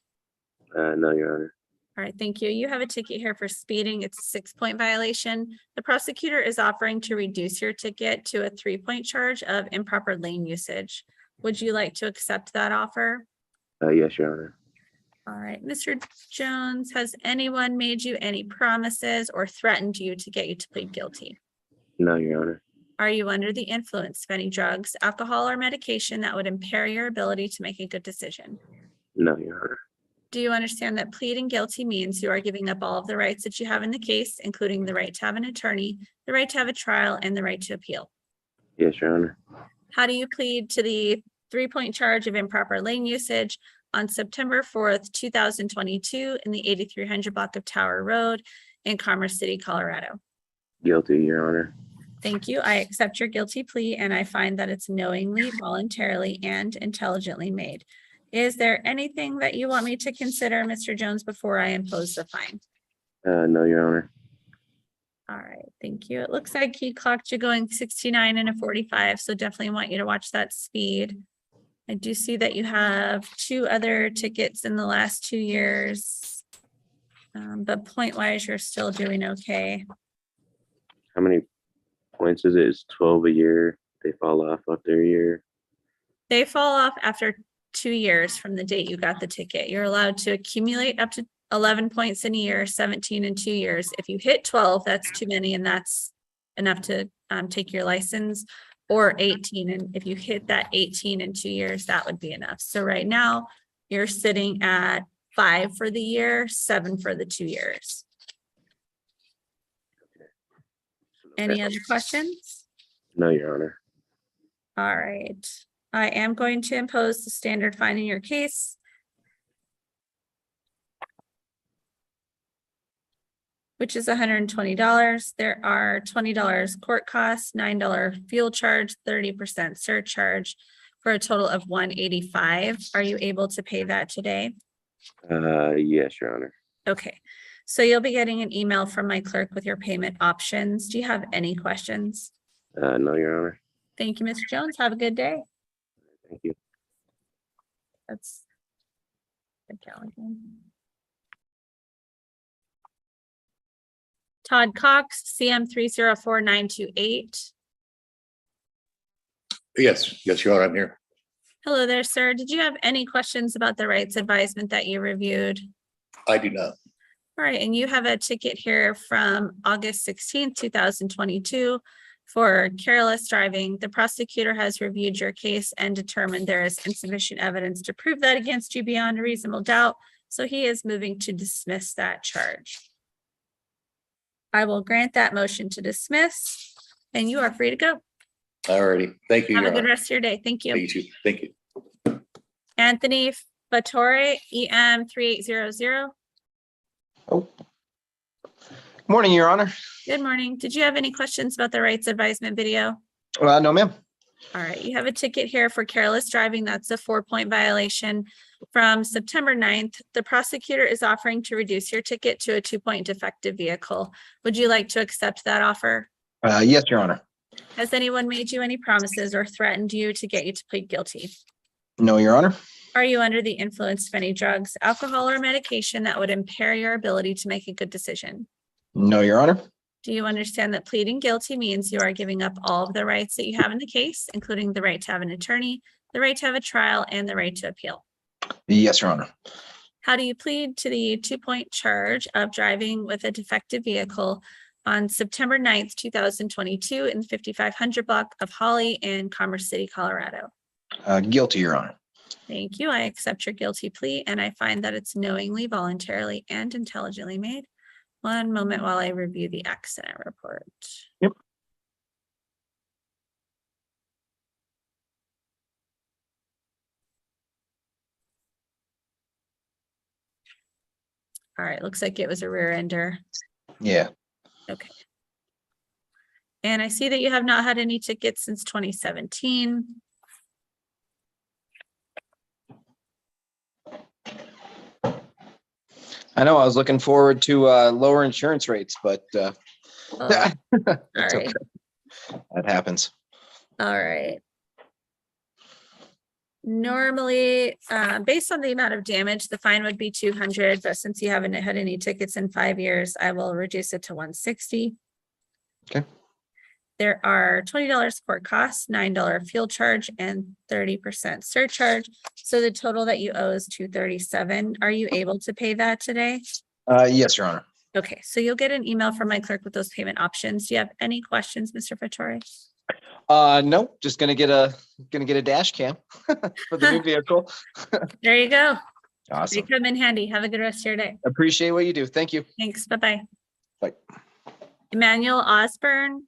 No, Your Honor. All right, thank you. You have a ticket here for speeding. It's a 6-point violation. The prosecutor is offering to reduce your ticket to a 3-point charge of improper lane usage. Would you like to accept that offer? Yes, Your Honor. All right, Mr. Jones, has anyone made you any promises or threatened you to get you to plead guilty? No, Your Honor. Are you under the influence of any drugs, alcohol, or medication that would impair your ability to make a good decision? No, Your Honor. Do you understand that pleading guilty means you are giving up all of the rights that you have in the case, including the right to have an attorney, the right to have a trial, and the right to appeal? Yes, Your Honor. How do you plead to the 3-point charge of improper lane usage on September 4th, 2022 in the 8300 block of Tower Road in Commerce City, Colorado? Guilty, Your Honor. Thank you. I accept your guilty plea and I find that it's knowingly, voluntarily, and intelligently made. Is there anything that you want me to consider, Mr. Jones, before I impose the fine? No, Your Honor. All right, thank you. It looks like he clocked you going 69 and a 45, so definitely want you to watch that speed. I do see that you have 2 other tickets in the last 2 years. But point wise, you're still doing okay. How many points is it? It's 12 a year. They fall off after a year. They fall off after 2 years from the date you got the ticket. You're allowed to accumulate up to 11 points in a year, 17 in 2 years. If you hit 12, that's too many and that's enough to take your license, or 18. And if you hit that 18 in 2 years, that would be enough. So right now you're sitting at 5 for the year, 7 for the 2 years. Any other questions? No, Your Honor. All right. I am going to impose the standard fine in your case, which is $120. There are $20 court costs, $9 fuel charge, 30% surcharge, for a total of $185. Are you able to pay that today? Yes, Your Honor. Okay, so you'll be getting an email from my clerk with your payment options. Do you have any questions? No, Your Honor. Thank you, Mr. Jones. Have a good day. Thank you. That's good, Callaghan. Todd Cox, CM 304928. Yes, Your Honor, I'm here. Hello there, sir. Did you have any questions about the rights advisement that you reviewed? I do not. All right, and you have a ticket here from August 16th, 2022 for careless driving. The prosecutor has reviewed your case and determined there is insufficient evidence to prove that against you beyond a reasonable doubt. So he is moving to dismiss that charge. I will grant that motion to dismiss and you are free to go. Alrighty. Thank you, Have Your a good Honor. rest of your day. Thank you. You too. Thank you. Anthony Fattore, EM 3800. Oh. Morning, Your Honor. Good morning. Did you have any questions about the rights advisement video? No, ma'am. All right, you have a ticket here for careless driving. That's a 4-point violation from September 9th. The prosecutor is offering to reduce your ticket to a 2-point defective vehicle. Would you like to accept that offer? Yes, Your Honor. Has anyone made you any promises or threatened you to get you to plead guilty? No, Your Honor. Are you under the influence of any drugs, alcohol, or medication that would impair your ability to make a good decision? No, Your Honor. Do you understand that pleading guilty means you are giving up all of the rights that you have in the case, including the right to have an attorney, the right to have a trial, and the right to appeal? Yes, Your Honor. How do you plead to the 2-point charge of driving with a defective vehicle on September 9th, 2022 in the 5500 block of Holly in Commerce City, Colorado? Guilty, Your Honor. Thank you. I accept your guilty plea and I find that it's knowingly, voluntarily, and intelligently made. One moment while I review the accident report. Yep. All right, looks like it was a rear ender. Yeah. Okay. And I see that you have not had any tickets since 2017. I know I was looking forward to lower insurance rates, but All that's right. okay. That happens. All right. Normally, based on the amount of damage, the fine would be 200, but since you haven't had any tickets in 5 years, I will reduce it to 160. Okay. There are $20 court costs, $9 fuel charge, and 30% surcharge. So the total that you owe is $237. Are you able to pay that today? Yes, Your Honor. Okay, so you'll get an email from my clerk with those payment options. Do you have any questions, Mr. Fattori? No, just gonna get a dash cam for the new vehicle. There you go. They Awesome. come in handy. Have a good rest of your day. Appreciate what you do. Thank you. Thanks. Bye-bye. Bye. Emmanuel Osborne,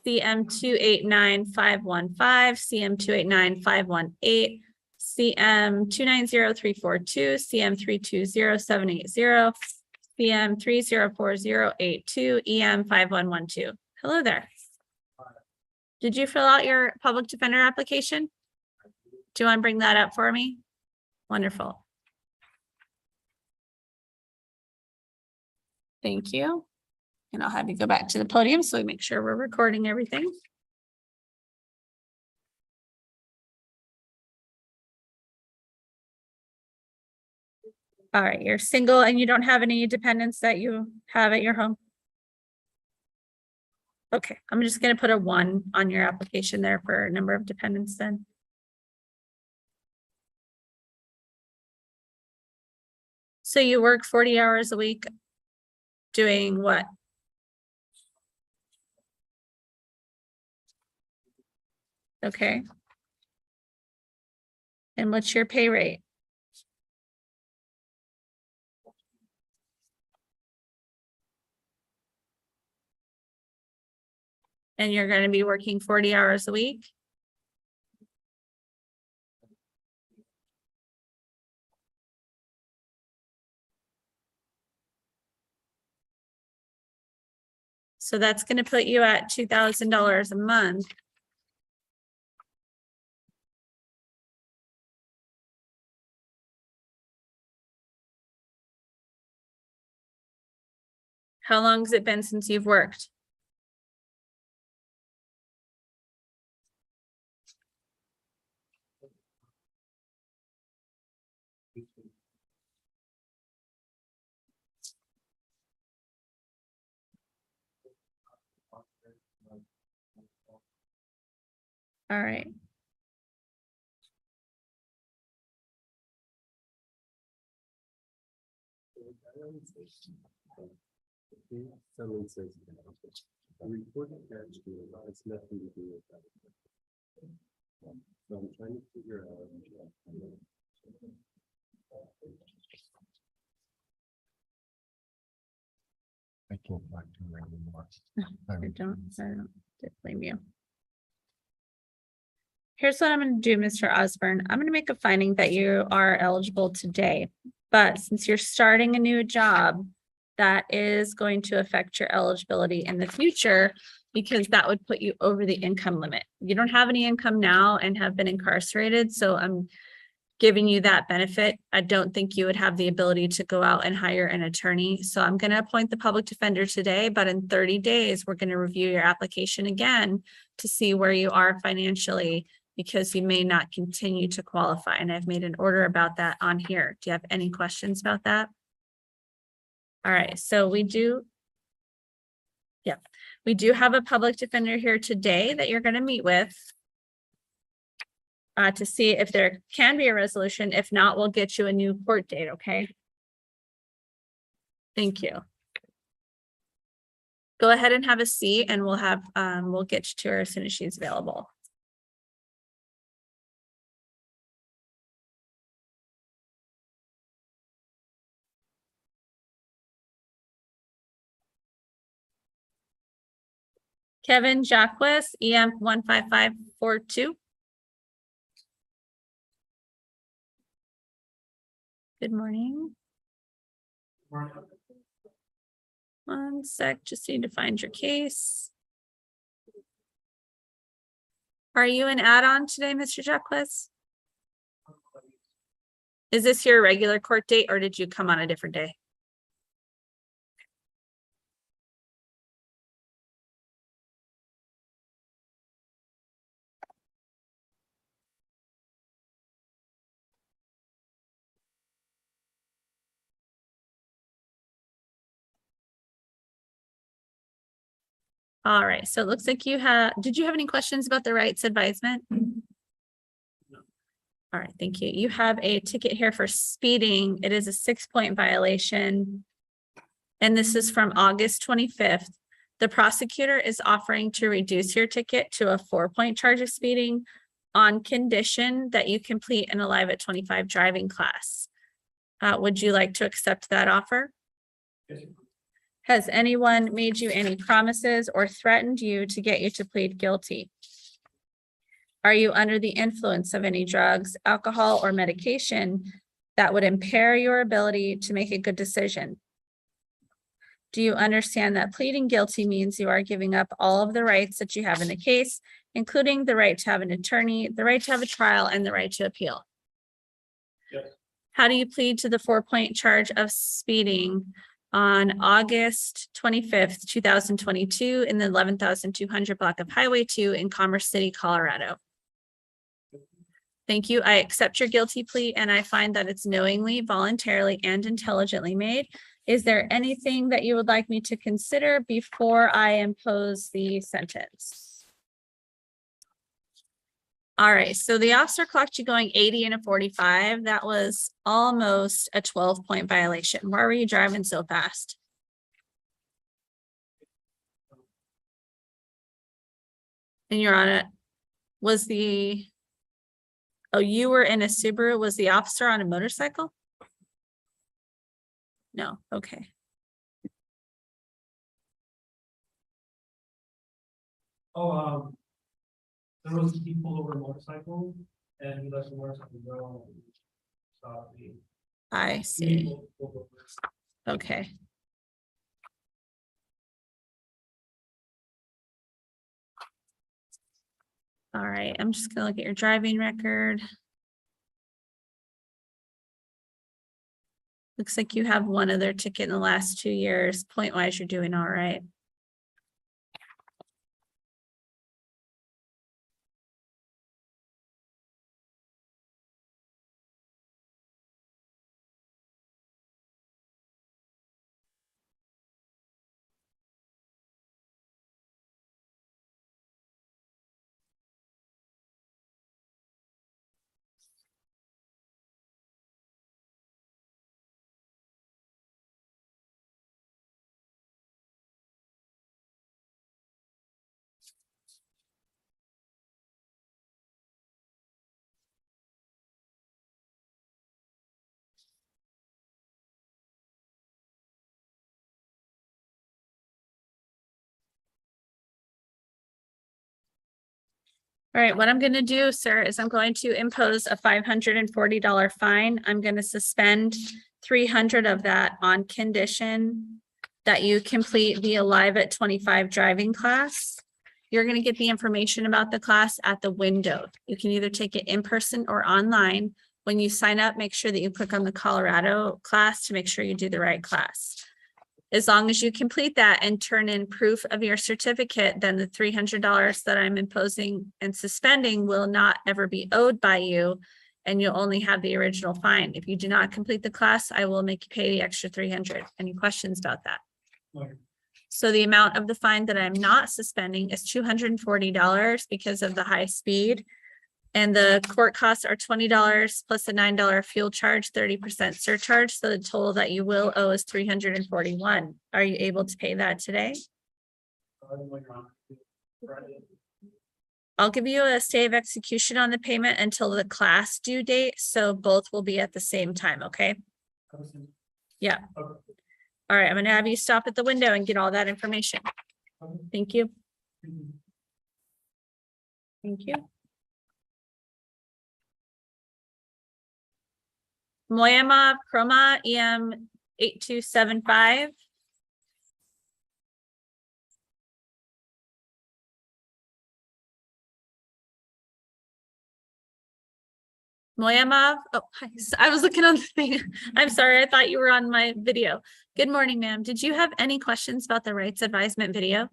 CM 289-515, CM 289-518, CM 290-342, CM 320-780, CM 304082, EM 5112. Hello there. Did you fill out your public defender application? Do you want to bring that up for me? Wonderful. Thank you. And I'll have you go back to the podium so we make sure we're recording everything. All right, you're single and you don't have any dependents that you have at your home? Okay, I'm just gonna put a 1 on your application there for a number of dependents then. So you work 40 hours a week doing what? Okay. And what's your pay rate? And you're going to be working 40 hours a week? So that's going to put you at $2,000 a month. How long has it been since you've worked? All right. Someone says a report attached to it has nothing to do with that. So I'm trying to figure out. I can't talk to her anymore. I don't blame you. Here's what I'm going to do, Mr. Osborne. I'm going to make a finding that you are eligible today, but since you're starting a new job, that is going to affect your eligibility in the future because that would put you over the income limit. You don't have any income now and have been incarcerated, so I'm giving you that benefit. I don't think you would have the ability to go out and hire an attorney. So I'm going to appoint the public defender today, but in 30 days, we're going to review your application again to see where you are financially because you may not continue to qualify. And I've made an order about that on here. Do you have any questions about that? All right, so we do have a public defender here today that you're going to meet with to see if there can be a resolution. If not, we'll get you a new court date, okay? Thank you. Go ahead and have a seat and we'll get you to her as soon as she's available. Kevin Jacques, EM 15542. Good morning. One sec, just need to find your case. Are you an add-on today, Mr. Jacques? Is this your regular court date or did you come on a different day? All right, so it looks like did you have any questions about the rights advisement? All right, thank you. You have a ticket here for speeding. It is a 6-point violation. And this is from August 25th. The prosecutor is offering to reduce your ticket to a 4-point charge of speeding on condition that you complete an Alive at 25 driving class. Would you like to accept that offer? Yes, Has anyone made you any promises or threatened you to get you to plead guilty? Are you under the influence of any drugs, alcohol, or medication that would impair your ability to make a good decision? Do you understand that pleading guilty means you are giving up all of the rights that you have in the case, including the right to have an attorney, the right to have a trial, and the right to appeal? Yes. How do you plead to the 4-point charge of speeding on August 25th, 2022 in the 11,200 block of Highway 2 in Commerce City, Colorado? Thank you. I accept your guilty plea and I find that it's knowingly, voluntarily, and intelligently made. Is there anything that you would like me to consider before I impose the sentence? All right, so the officer clocked you going 80 and a 45. That was almost a 12-point violation. Why were you driving so fast? And you're on it. Oh, you were in a Subaru. Was the officer on a motorcycle? No, okay. Oh, there was a people over a motorcycle and he left the motorcycle go. Stop the. I see. Okay. All right, I'm just gonna look at your driving record. Looks like you have one other ticket in the last 2 years. Point wise, you're doing all right. All right, what I'm going to do, sir, is I'm going to impose a $540 fine. I'm going to suspend 300 of that on condition that you complete the Alive at 25 driving class. You're going to get the information about the class at the window. You can either take it in person or online. When you sign up, make sure that you click on the Colorado class to make sure you do the right class. As long as you complete that and turn in proof of your certificate, then the $300 that I'm imposing and suspending will not ever be owed by you, and you'll only have the original fine. If you do not complete the class, I will make you pay the extra $300. Any questions about that? Okay. So the amount of the fine that I'm not suspending is $240 because of the high speed. And the court costs are $20 plus a $9 fuel charge, 30% surcharge. So the total that you will owe is $341. Are you able to pay that today? I'll give you a stay of execution on the payment until the class due date. So both will be at the same time, okay? Yeah. Okay. All right, I'm gonna have you stop at the window and get all that information. Thank you. Thank you. Moyama Chroma EM 8275. Moyama, oh, hi. I was looking on the thing. I'm sorry, I thought you were on my video. Good morning, ma'am. Did you have any questions about the rights advisement video?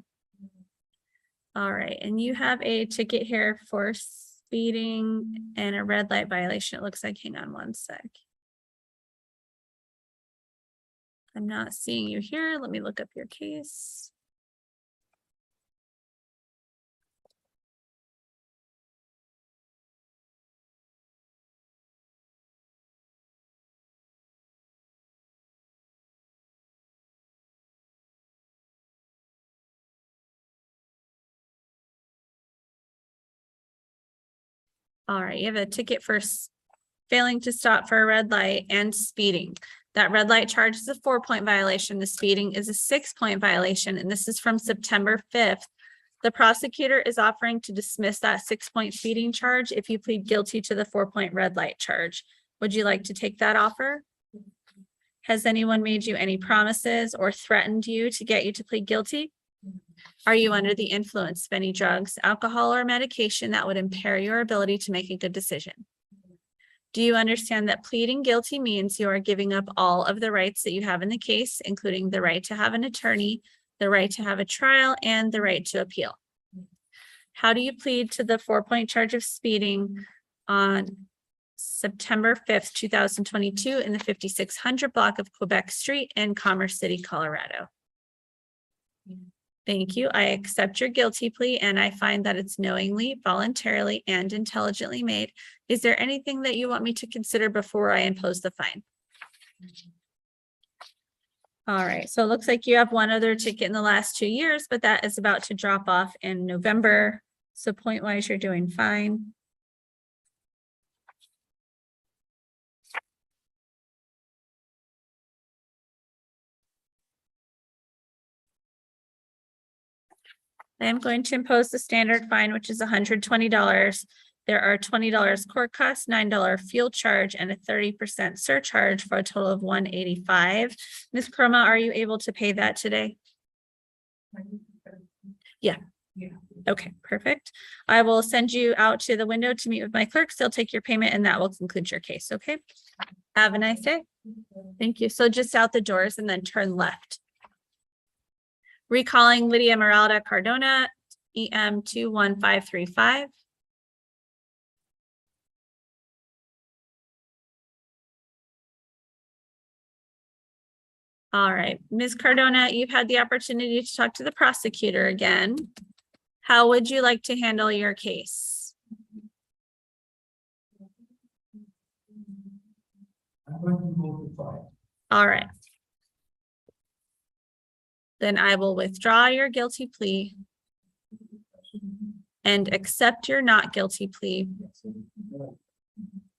All right, and you have a ticket here for speeding and a red light violation. It looks like, hang on one sec. I'm not seeing you here. Let me look up your case. All right, you have a ticket for failing to stop for a red light and speeding. That red light charge is a 4-point violation. The speeding is a 6-point violation, and this is from September 5th. The prosecutor is offering to dismiss that 6-point speeding charge if you plead guilty to the 4-point red light charge. Would you like to take that offer? Has anyone made you any promises or threatened you to get you to plead guilty? Are you under the influence of any drugs, alcohol, or medication that would impair your ability to make a good decision? Do you understand that pleading guilty means you are giving up all of the rights that you have in the case, including the right to have an attorney, the right to have a trial, and the right to appeal? How do you plead to the 4-point charge of speeding on September 5th, 2022 in the 5600 block of Quebec Street in Commerce City, Colorado? Thank you. I accept your guilty plea and I find that it's knowingly, voluntarily, and intelligently made. Is there anything that you want me to consider before I impose the fine? All right, so it looks like you have one other ticket in the last 2 years, but that is about to drop off in November. So point-wise, you're doing fine. I am going to impose the standard fine, which is $120. There are $20 court costs, $9 fuel charge, and a 30% surcharge for a total of $185. Ms. Croma, are you able to pay that today? Yeah. Okay, perfect. I will send you out to the window to meet with my clerks. They'll take your payment and that will conclude your case. Okay. Have a nice day. Thank you. So just out the doors and then turn left. Recalling Lydia Meralda Cardona, EM 21535. All right, Ms. Cardona, you've had the opportunity to talk to the prosecutor again. How would you like to handle your case? I'm going to move the file. All right. Then I will withdraw your guilty plea and accept your not guilty plea.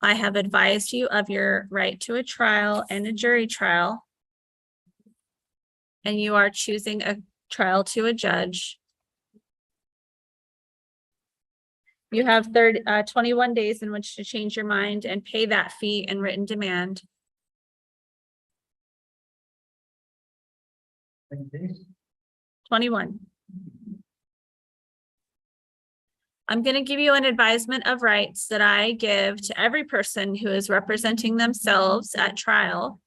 I have advised you of your right to a trial and a jury trial. And you are choosing a trial to a judge. You have 21 days in which to change your mind and pay that fee and written demand. 21. I'm going to give you an advisement of rights that I give to every person who is representing themselves at trial.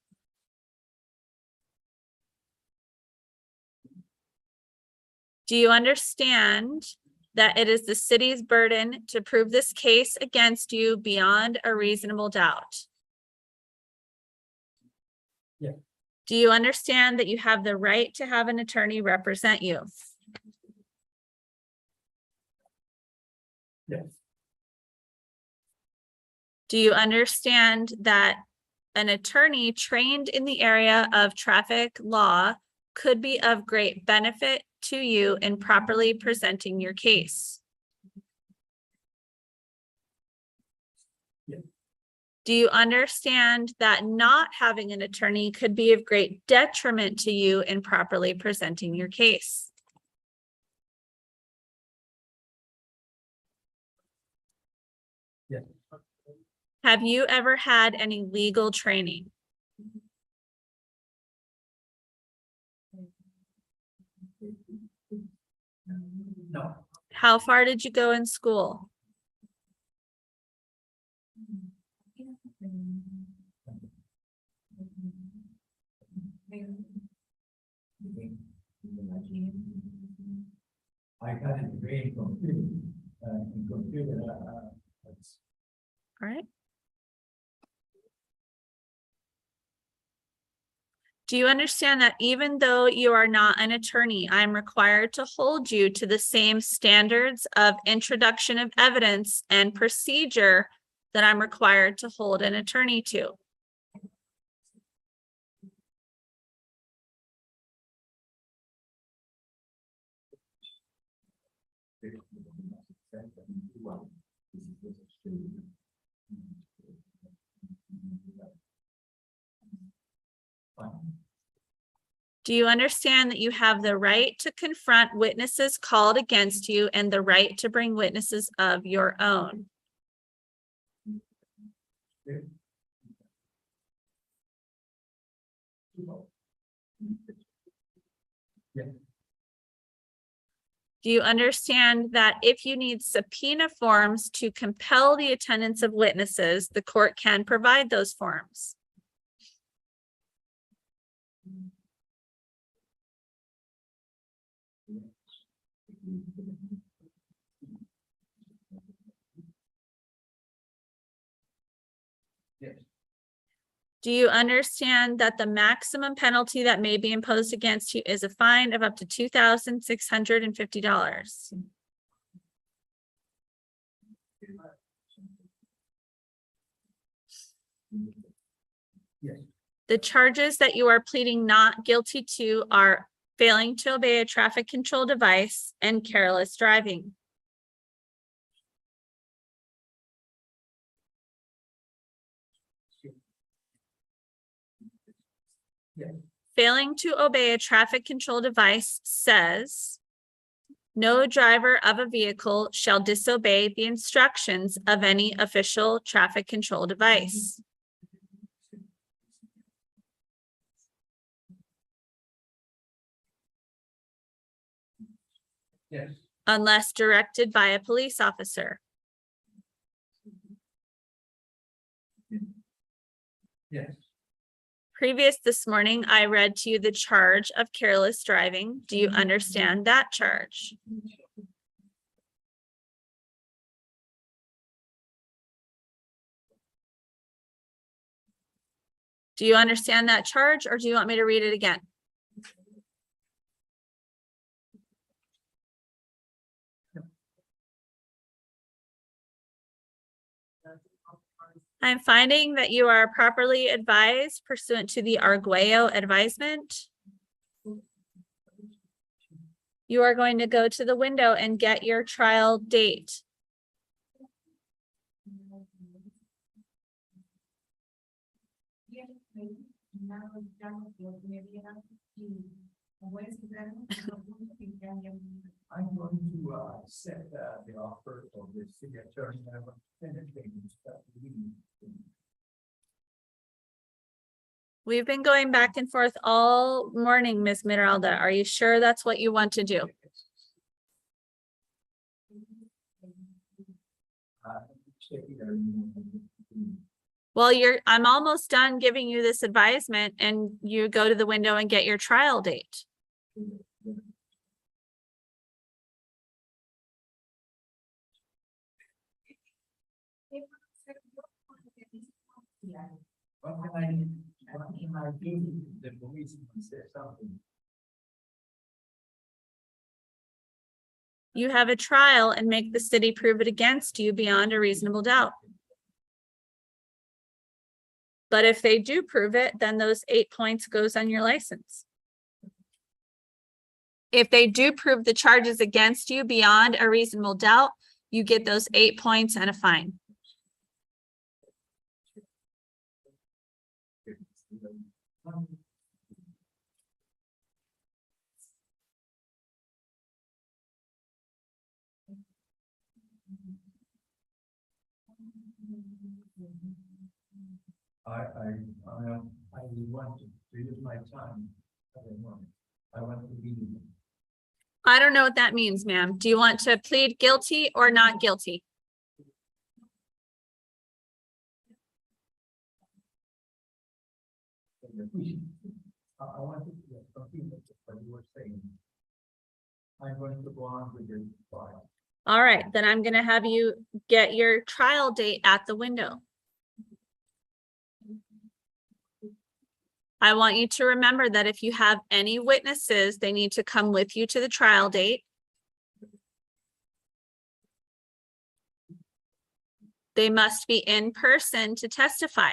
Do you understand that it is the city's burden to prove this case against you beyond a reasonable doubt? Yeah. Do you understand that you have the right to have an attorney represent you? Yes. Do you understand that an attorney trained in the area of traffic law could be of great benefit to you in properly presenting your case? Yeah. Do you understand that not having an attorney could be of great detriment to you in properly presenting your case? Yeah. Have you ever had any legal training? No. How far did you go in school? I got a degree in computer, All right. Do you understand that even though you are not an attorney, I'm required to hold you to the same standards of introduction of evidence and procedure that I'm required to hold an attorney to? Do you understand that you have the right to confront witnesses called against you and the right to bring witnesses of your own? Do you understand that if you need subpoena forms to compel the attendance of witnesses, the court can provide those forms? Do you understand that the maximum penalty that may be imposed against you is a fine of up to $2,650? The charges that you are pleading not guilty to are failing to obey a traffic control device and careless driving. Failing to obey a traffic control device says, no driver of a vehicle shall disobey the instructions of any official traffic control device. Yes. Unless directed by a police officer. Yes. Previous this morning, I read to you the charge of careless driving. Do you understand that charge? Do you understand that charge, or do you want me to read it again? I'm finding that you are properly advised pursuant to the Arguello advisement. You are going to go to the window and get your trial date. I'm going to set the offer of the city attorney. We've been going back and forth all morning, Ms. Miralda. Are you sure that's what you want to do? Well, I'm almost done giving you this advisement, and you go to the window and get your trial date. What can I do? The police say something. You have a trial and make the city prove it against you beyond a reasonable doubt. But if they do prove it, then those 8 points goes on your license. If they do prove the charges against you beyond a reasonable doubt, you get those 8 points and a fine. I want to use my time. I want to be. I don't know what that means, ma'am. Do you want to plead guilty or not guilty? I want to complete what you were saying. I'm going to go on with this trial. All right, then I'm going to have you get your trial date at the window. I want you to remember that if you have any witnesses, they need to come with you to the trial date. They must be in person to testify.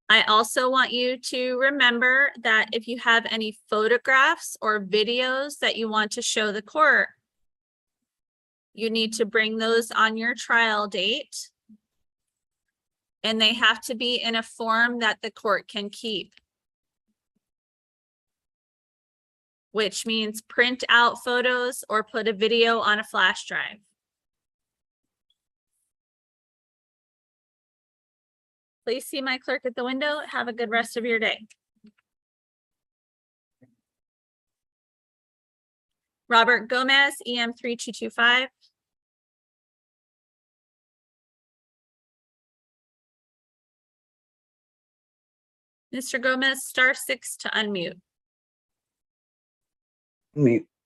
I also want you to remember that if you have any photographs or videos that you want to show the court, You need to bring those on your trial date. And they have to be in a form that the court can keep. Which means print out photos or put a video on a flash drive. Please see my clerk at the window. Have a good rest of your day. Robert Gomez, EM 3225. Mr. Gomez, *6 to unmute.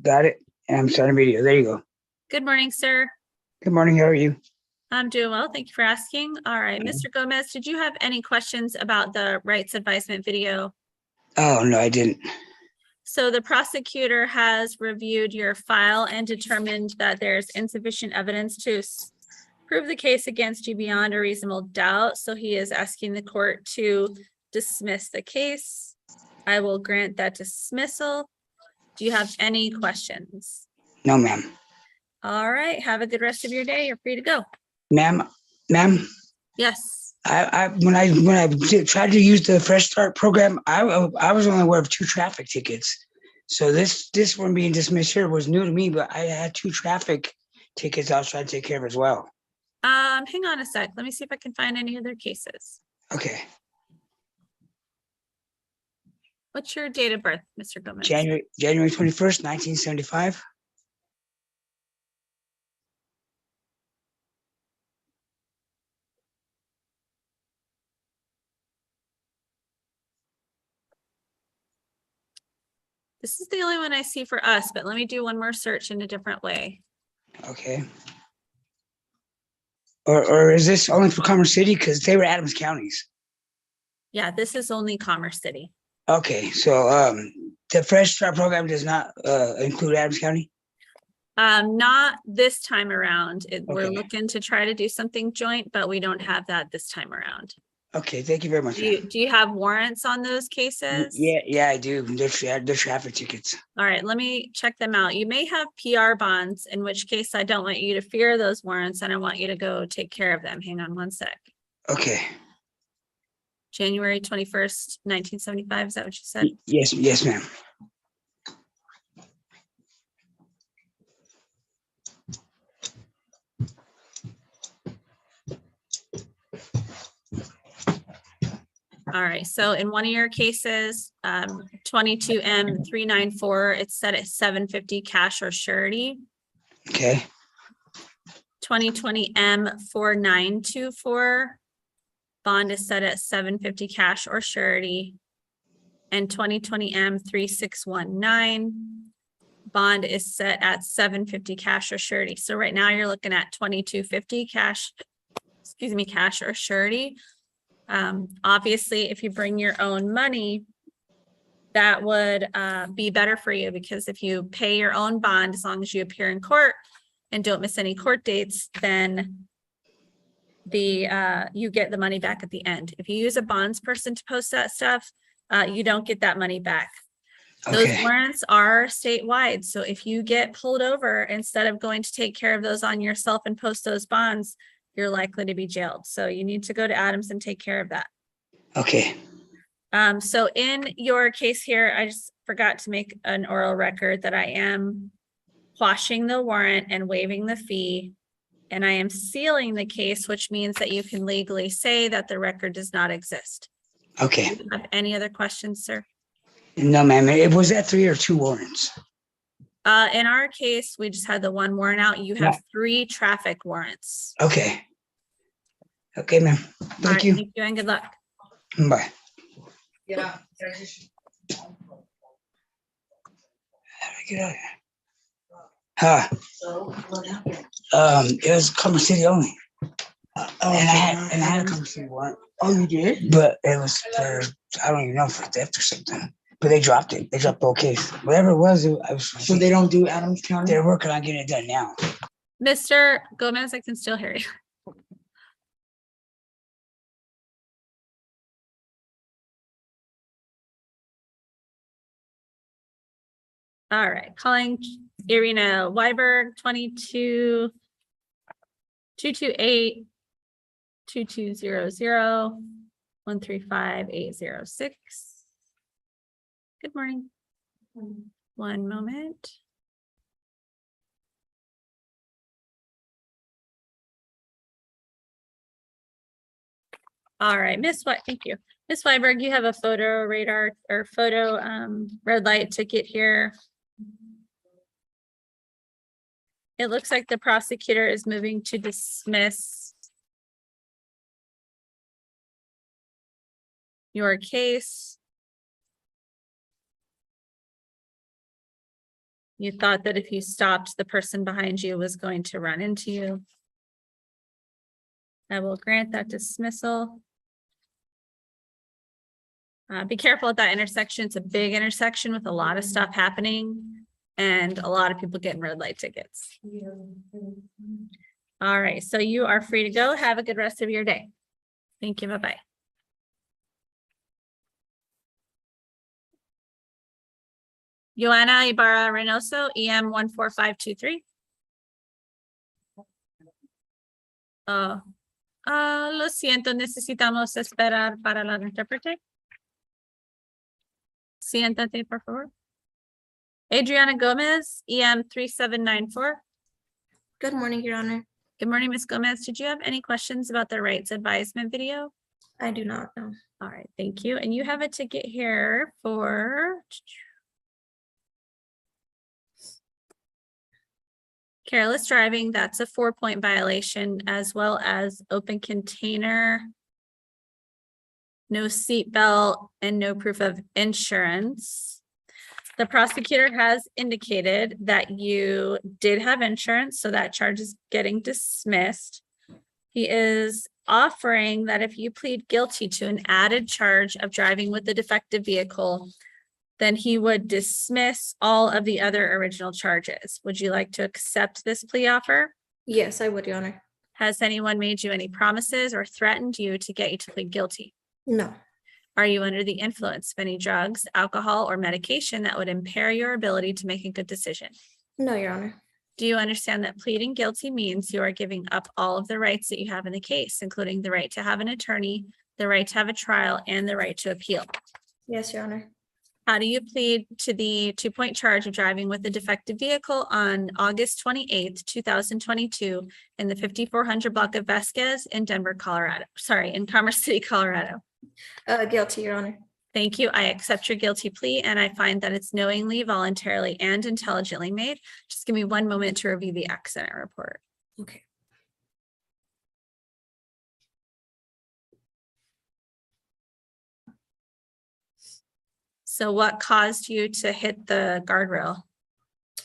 Got it. And I'm starting video. There you go. Good morning, sir. Good morning. How are you? I'm doing well. Thank you for asking. All right, Mr. Gomez, did you have any questions about the rights advisement video? Oh, no, I didn't. So the prosecutor has reviewed your file and determined that there's insufficient evidence to prove the case against you beyond a reasonable doubt. So he is asking the court to dismiss the case. I will grant that dismissal. Do you have any questions? No, ma'am. All right, have a good rest of your day. You're free to go. Ma'am, Yes. when I tried to use the Fresh Start program, I was only aware of 2 traffic tickets. So this one being dismissed here was new to me, but I had 2 traffic tickets I was trying to take care of as well. Hang on a sec. Let me see if I can find any other cases. Okay. What's your date of birth, Mr. Gomez? January 21st, 1975. This is the only one I see for us, but let me do one more search in a different way. Okay. Or is this only for Commerce City? Because they were Adams counties. Yeah, this is only Commerce City. Okay, so the Fresh Start program does not include Adams County? Not this time around. We're Okay. looking to try to do something joint, but we don't have that this time around. Okay, thank you very much. Do you have warrants on those cases? Yeah, I do. They're traffic tickets. All right, let me check them out. You may have PR bonds, in which case I don't want you to fear those warrants and I want you to go take care of them. Hang on one sec. Okay. January 21st, 1975, is that what you said? Yes, ma'am. All right, so in one of your cases, 22M 394, it's set at 750 cash or surety. Okay. 2020M 4924, bond is set at 750 cash or surety. And 2020M 3619, bond is set at 750 cash or surety. So right now you're looking at 2250 cash, cash or surety. Obviously, if you bring your own money, that would be better for you, because if you pay your own bond, as long as you appear in court and don't miss any court dates, then you get the money back at the end. If you use a bonds person to post that stuff, you don't get that money back. Those Okay. warrants are statewide. So if you get pulled over, instead of going to take care of those on yourself and post those bonds, you're likely to be jailed. So you need to go to Adams and take care of that. Okay. So in your case here, I just forgot to make an oral record that I am quashing the warrant and waiving the fee. And I am sealing the case, which means that you can legally say that the record does not exist. Okay. Do you have any other questions, sir? No, ma'am. It was that 3 or 2 warrants. In our case, we just had the 1 warrant out. You have 3 traffic warrants. Okay. Okay, ma'am. All right, Thank you. thank you and good luck. Bye. Yeah. How do I get out of here? Huh? So what happened? It was Commerce City only. And I had a Commerce City warrant. Oh, you did? But it was for, I don't even know, for theft or something. But they dropped it. They dropped the whole case. Whatever it was, So they don't do Adams County? they're working on getting it done now. Mr. Gomez, I can still hear you. All right, calling Irina Weiberg, 22 228 2200 135806. Good morning. One moment. All right, Miss White, thank you. Miss Weiberg, you have a photo radar or photo red light ticket here. It looks like the prosecutor is moving to dismiss your case. You thought that if you stopped, the person behind you was going to run into you. I will grant that dismissal. Be careful at that intersection. It's a big intersection with a lot of stuff happening and a lot of people getting red light tickets. All right, so you are free to go. Have a good rest of your day. Thank you. Bye-bye. Joanna Ibarra Reynoso, EM 14523. Lo siento, necesitamos esperar para la intérprete. Siéntate, por favor. Adriana Gomez, EM 3794. Good morning, Your Honor. Good morning, Ms. Gomez. Did you have any questions about the rights advisement video? I do not know. All right, thank you. And you have a ticket here for careless driving. That's a 4-point violation, as well as open container, no seatbelt, and no proof of insurance. The prosecutor has indicated that you did have insurance, so that charge is getting dismissed. He is offering that if you plead guilty to an added charge of driving with a defective vehicle, then he would dismiss all of the other original charges. Would you like to accept this plea offer? Yes, I would, Your Honor. Has anyone made you any promises or threatened you to get you to plead guilty? No. Are you under the influence of any drugs, alcohol, or medication that would impair your ability to make a good decision? No, Your Honor. Do you understand that pleading guilty means you are giving up all of the rights that you have in the case, including the right to have an attorney, the right to have a trial, and the right to appeal? Yes, Your Honor. How do you plead to the 2-point charge of driving with a defective vehicle on August 28th, 2022 in the 5400 block of Vasquez in Denver, Colorado? Sorry, in Commerce City, Colorado. Guilty, Your Honor. Thank you. I accept your guilty plea and I find that it's knowingly, voluntarily, and intelligently made. Just give me one moment to review the accident report. Okay. So what caused you to hit the guardrail?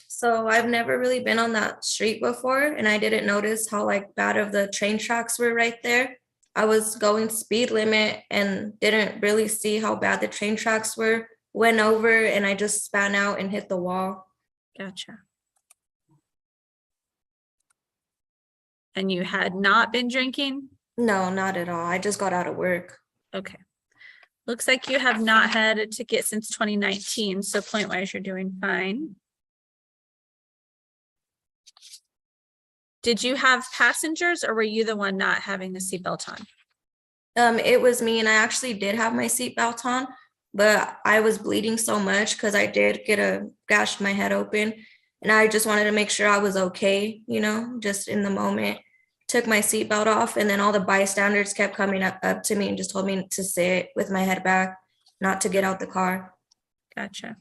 So I've never really been on that street before, and I didn't notice how bad of the train tracks were right there. I was going speed limit and didn't really see how bad the train tracks were. Went over and I just span out and hit the wall. Gotcha. And you had not been drinking? No, not at all. I just got out of work. Okay. Looks like you have not had a ticket since 2019, so point-wise, you're doing fine. Did you have passengers or were you the one not having the seatbelt on? It was me, and I actually did have my seatbelt on, but I was bleeding so much because I did get a gash my head open, and I just wanted to make sure I was okay, just in the moment. Took my seatbelt off, and then all the bystanders kept coming up to me and just told me to sit with my head back, not to get out the car. Gotcha.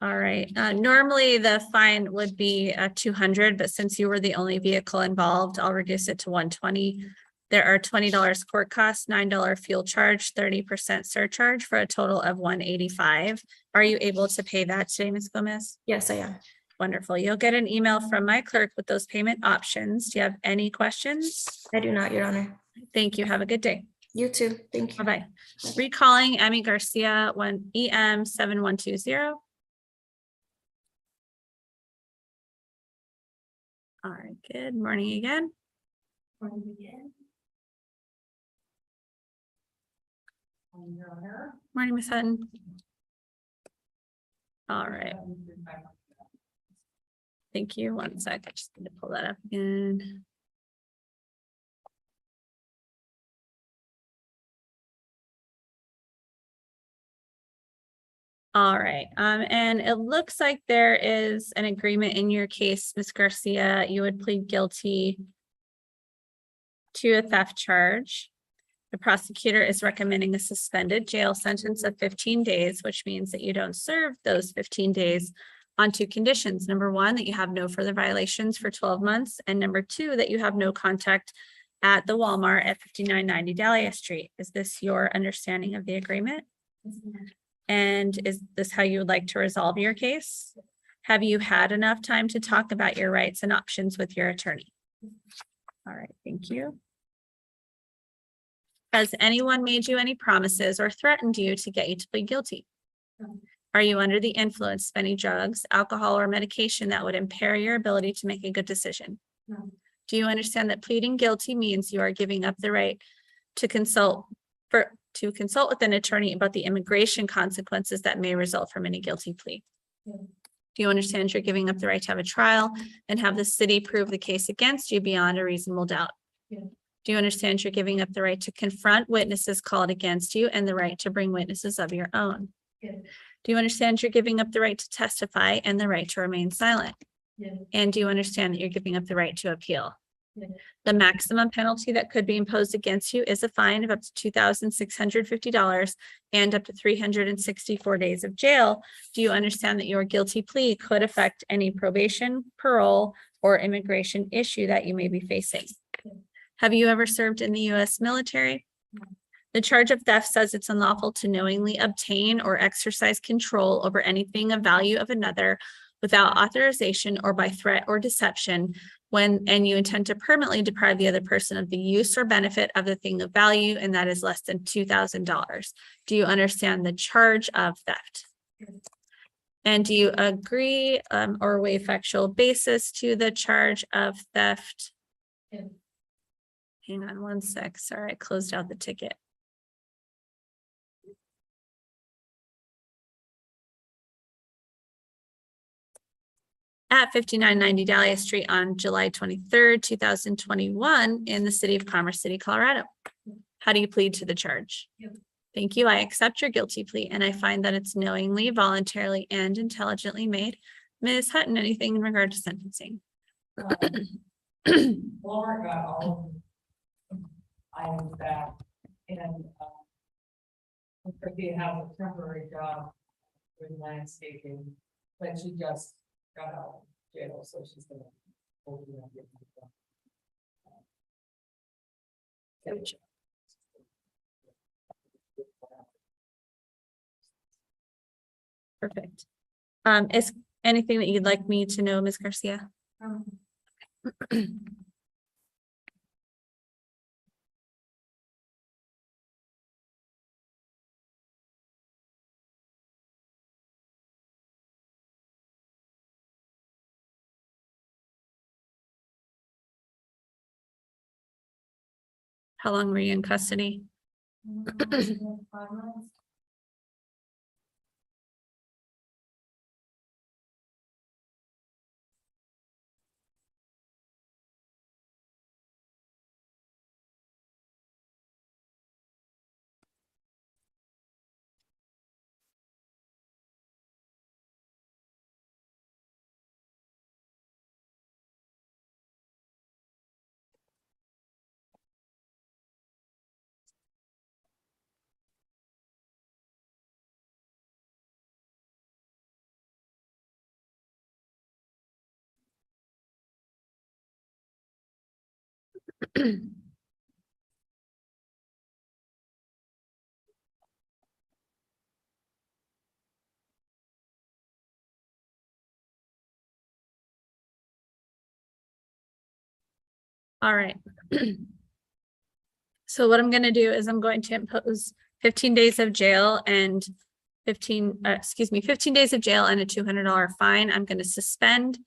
All right. Normally the fine would be 200, but since you were the only vehicle involved, I'll reduce it to 120. There are $20 court costs, $9 fuel charge, 30% surcharge for a total of $185. Are you able to pay that today, Ms. Gomez? Yes, I am. Wonderful. You'll get an email from my clerk with those payment options. Do you have any questions? I do not, Your Honor. Thank you. Have a good day. You too. Thank you. Bye-bye. Recalling Amy Garcia, EM 7120. All right, good morning again. Morning, Ms. Hutton. All right. Thank you. One sec. I just need to pull that up again. All right, and it looks like there is an agreement in your case, Ms. Garcia. You would plead guilty to a theft charge. The prosecutor is recommending a suspended jail sentence of 15 days, which means that you don't serve those 15 days on two conditions. Number one, that you have no further violations for 12 months. And number two, that you have no contact at the Walmart at 5990 Dahlia Street. Is this your understanding of the agreement? And is this how you would like to resolve your case? Have you had enough time to talk about your rights and options with your attorney? All right, thank you. Has anyone made you any promises or threatened you to get you to plead guilty? No. Are you under the influence of any drugs, alcohol, or medication that would impair your ability to make a good decision? No. Do you understand that pleading guilty means you are giving up the right to consult with an attorney about the immigration consequences that may result from any guilty plea? Yeah. Do you understand you're giving up the right to have a trial and have the city prove the case against you beyond a reasonable doubt? Yeah. Do you understand you're giving up the right to confront witnesses called against you and the right to bring witnesses of your own? Yeah. Do you understand you're giving up the right to testify and the right to remain silent? Yeah. And do you understand that you're giving up the right to appeal? Yeah. The maximum penalty that could be imposed against you is a fine of up to $2,650 and up to 364 days of jail. Do you understand that your guilty plea could affect any probation, parole, or immigration issue that you may be facing? Yeah. Have you ever served in the U.S. military? No. The charge of theft says it's unlawful to knowingly obtain or exercise control over anything of value of another without authorization or by threat or deception and you intend to permanently deprive the other person of the use or benefit of the thing of value, and that is less than $2,000. Do you understand the charge of theft? Yeah. And do you agree or waive factual basis to the charge of theft? Yeah. Hang on one sec. Sorry, I closed out the ticket. At 5990 Dahlia Street on July 23rd, 2021 in the city of Commerce City, Colorado. How do you plead to the charge? Yep. Thank you. I accept your guilty plea and I find that it's knowingly, voluntarily, and intelligently made. Ms. Hutton, anything in regard to sentencing? Walmart got all of the items back and they have a temporary job with landscaping, but she just got out of jail, so she's gonna. Open up the Gotcha. Perfect. Is anything that you'd like me to know, Ms. Garcia? How long were you in custody? 5 months. All right. So what I'm going to do is I'm going to impose 15 days of jail and 15 days of jail and a $200 fine. I'm going to suspend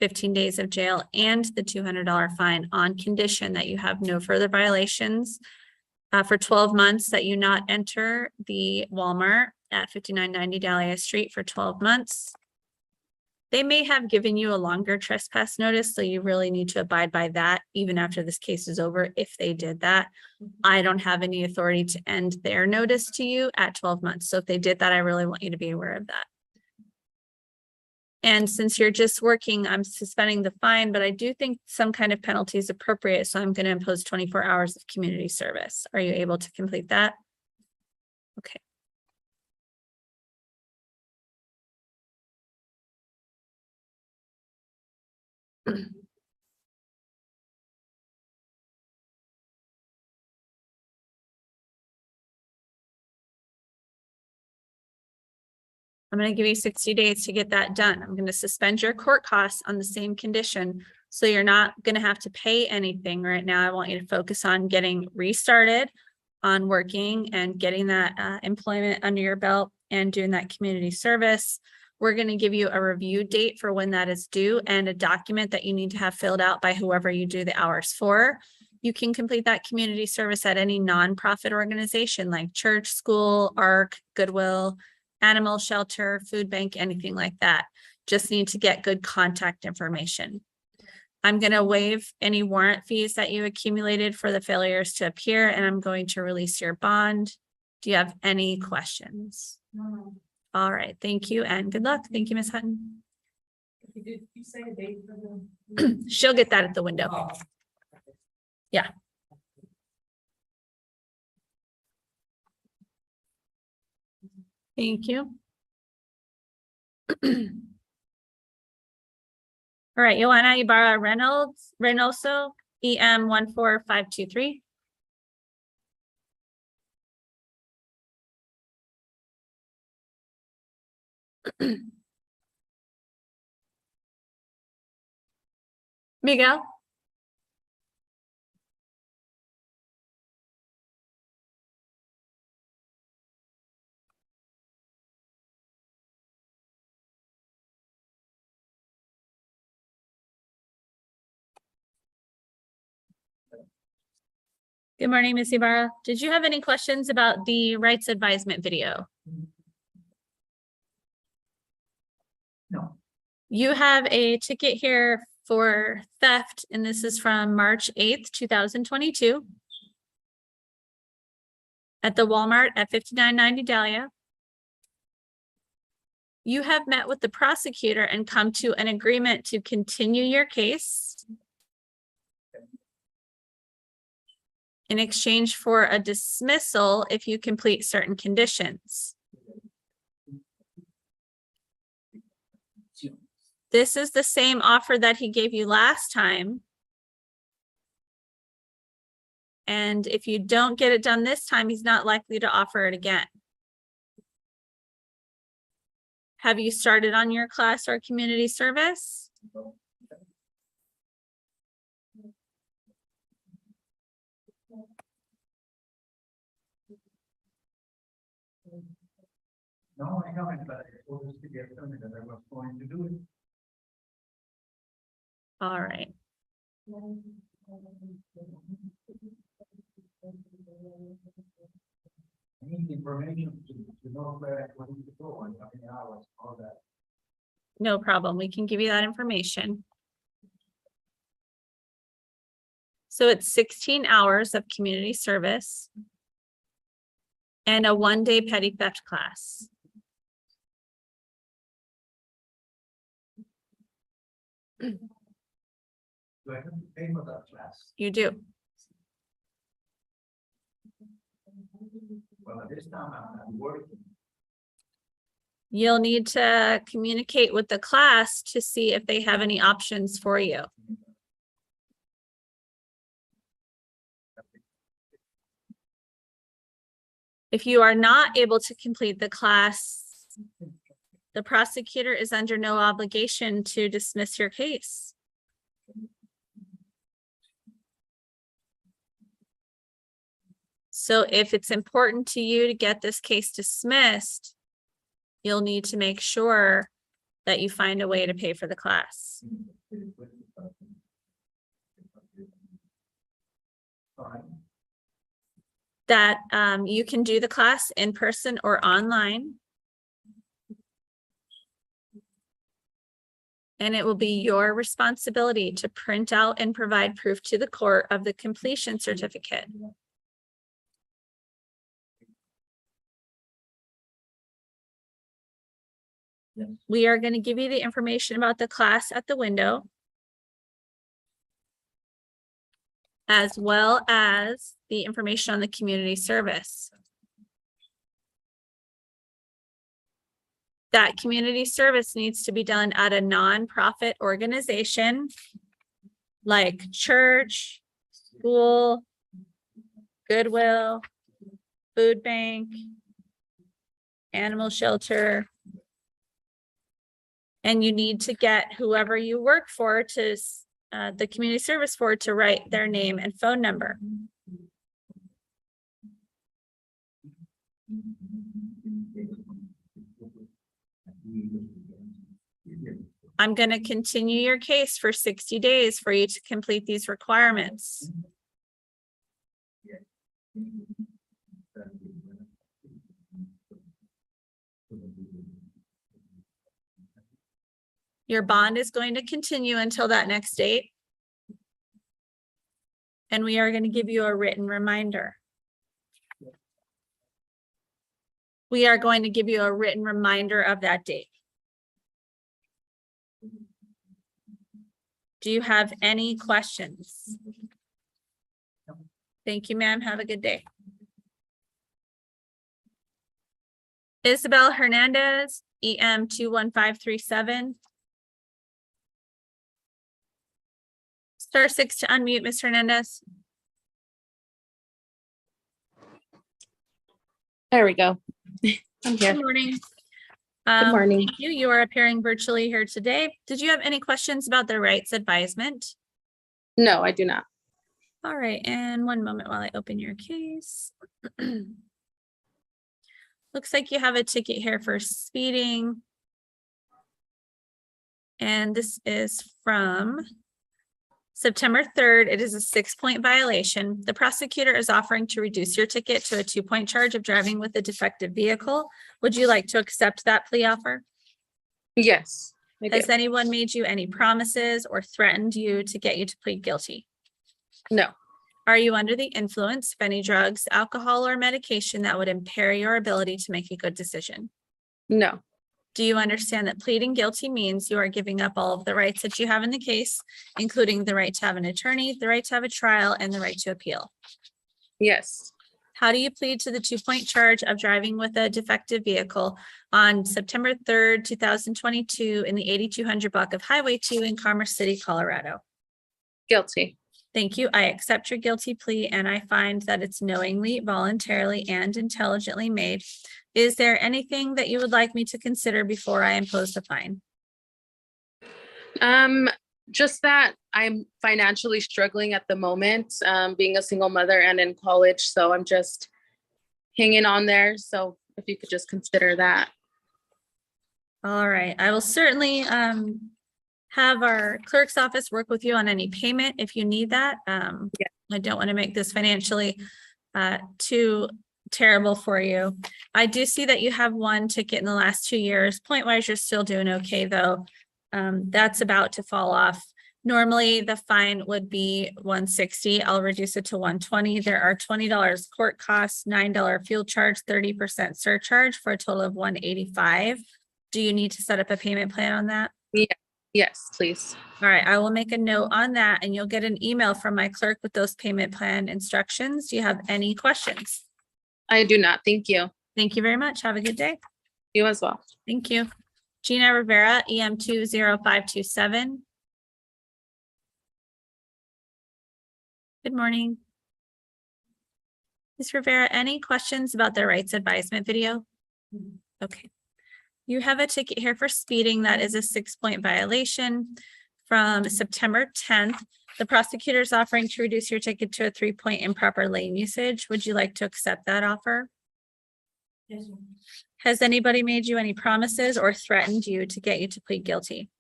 15 days of jail and the $200 fine on condition that you have no further violations for 12 months, that you not enter the Walmart at 5990 Dahlia Street for 12 months. They may have given you a longer trespass notice, so you really need to abide by that even after this case is over, if they did that. I don't have any authority to end their notice to you at 12 months. So if they did that, I really want you to be aware of that. And since you're just working, I'm suspending the fine, but I do think some kind of penalty is appropriate. So I'm going to impose 24 hours of community service. Are you able to complete that? Okay. I'm going to give you 60 days to get that done. I'm going to suspend your court costs on the same condition. So you're not going to have to pay anything right now. I want you to focus on getting restarted on working and getting that employment under your belt and doing that community service. We're going to give you a review date for when that is due and a document that you need to have filled out by whoever you do the hours for. You can complete that community service at any nonprofit organization like church, school, ARC, Goodwill, animal shelter, food bank, anything like that. Just need to get good contact information. I'm going to waive any warrant fees that you accumulated for the failures to appear, and I'm going to release your bond. Do you have any questions? No. All right, thank you and good luck. Thank you, Ms. Hutton. Did you say a date for the? She'll get that at the window. Oh. Yeah. Thank you. All right, Joanna Ibarra Reynoso, EM 14523. Miguel. Good morning, Ms. Ibarra. Did you have any questions about the rights advisement video? No. You have a ticket here for theft, and this is from March 8th, 2022 at the Walmart at 5990 Dahlia. You have met with the prosecutor and come to an agreement to continue your case in exchange for a dismissal if you complete certain conditions. This is the same offer that he gave you last time. And if you don't get it done this time, he's not likely to offer it again. Have you started on your class or community service? No, I haven't, but I told us to get done that I was going to do it. All right. I need information to know where I want to go and how many hours, all that. No problem. We can give you that information. So it's 16 hours of community service and a one-day petty theft class. Do I have to pay for that class? You do. Well, at this time I'm working. You'll need to communicate with the class to see if they have any options for you. If you are not able to complete the class, the prosecutor is under no obligation to dismiss your case. So if it's important to you to get this case dismissed, you'll need to make sure that you find a way to pay for the class. That you can do the class in person or online. And it will be your responsibility to print out and provide proof to the court of the completion certificate. We are going to give you the information about the class at the window, as well as the information on the community service. That community service needs to be done at a nonprofit organization like church, school, Goodwill, food bank, animal shelter. And you need to get whoever you work for to, the community service for, to write their name and phone number. I'm going to continue your case for 60 days for you to complete these requirements. Your bond is going to continue until that next date. And we are going to give you a written reminder. We are going to give you a written reminder of that date. Do you have any questions? Thank you, ma'am. Have a good day. Isabel Hernandez, EM 21537. *6 to unmute, Ms. Hernandez. There we go. I'm here. Good morning. Good morning. Thank you. You are appearing virtually here today. Did you have any questions about the rights advisement? No, I do not. All right, and one moment while I open your case. Looks like you have a ticket here for speeding. And this is from September 3rd. It is a 6-point violation. The prosecutor is offering to reduce your ticket to a 2-point charge of driving with a defective vehicle. Would you like to accept that plea offer? Yes. I do. Has anyone made you any promises or threatened you to get you to plead guilty? No. Are you under the influence of any drugs, alcohol, or medication that would impair your ability to make a good decision? No. Do you understand that pleading guilty means you are giving up all of the rights that you have in the case, including the right to have an attorney, the right to have a trial, and the right to appeal? Yes. How do you plead to the 2-point charge of driving with a defective vehicle on September 3rd, 2022 in the 8200 block of Highway 2 in Commerce City, Colorado? Guilty. Thank you. I accept your guilty plea and I find that it's knowingly, voluntarily, and intelligently made. Is there anything that you would like me to consider before I impose the fine? Just that I'm financially struggling at the moment, being a single mother and in college. So I'm just hanging on there. So if you could just consider that. All right. I will certainly have our clerk's office work with you on any payment if you need that. I don't want to make this financially too terrible for you. I do see that you have 1 ticket in the last 2 years. Point wise, you're still doing okay though. That's about to fall off. Normally the fine would be $160. I'll reduce it to $120. There are $20 court costs, $9 fuel charge, 30% surcharge for a total of $185. Do you need to set up a payment plan on that? Yeah. Yes, please. All right, I will make a note on that and you'll get an email from my clerk with those payment plan instructions. Do you have any questions? I do not. Thank you. Thank you very much. Have a good day. You as well. Thank you. Gina Rivera, EM 20527. Good morning. Ms. Rivera, any questions about the rights advisement video? Okay. You have a ticket here for speeding. That is a 6-point violation from September 10th. The prosecutor is offering to reduce your ticket to a 3-point improper lane usage. Would you like to accept that offer? Yes. Has anybody made you any promises or threatened you to get you to plead guilty?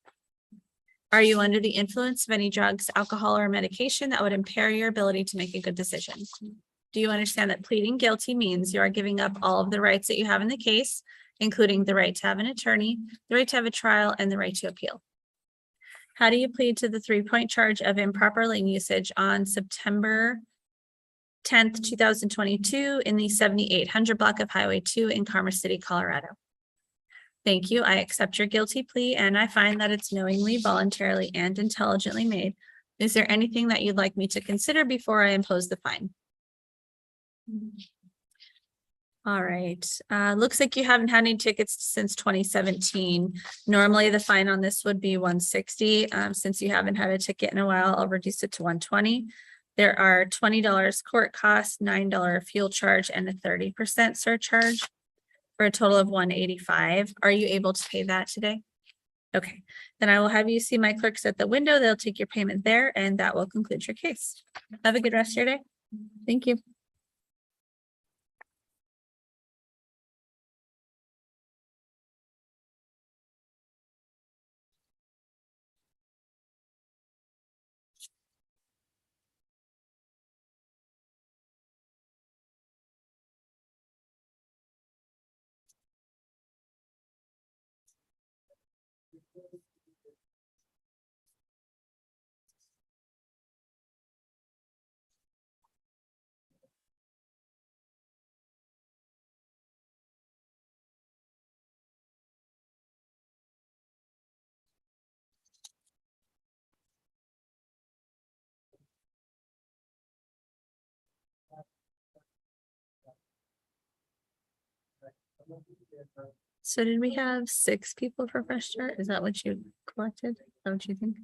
Are you under the influence of any drugs, alcohol, or medication that would impair your ability to make a good decision? Do you understand that pleading guilty means you are giving up all of the rights that you have in the case, including the right to have an attorney, the right to have a trial, and the right to appeal? How do you plead to the 3-point charge of improper lane usage on September 10th, 2022 in the 7800 block of Highway 2 in Commerce City, Colorado? Thank you. I accept your guilty plea and I find that it's knowingly, voluntarily, and intelligently made. Is there anything that you'd like me to consider before I impose the fine? All right, looks like you haven't had any tickets since 2017. Normally, the fine on this would be 160. Since you haven't had a ticket in a while, I'll reduce it to 120. There are $20 court costs, $9 fuel charge, and a 30% surcharge for a total of 185. Are you able to pay that today? Okay, then I will have you see my clerks at the window. They'll take your payment there, and that will conclude your case. Have a good rest of your day. Thank you. So did we have 6 people for Fresh Start? Is that what you collected? Is that what you think?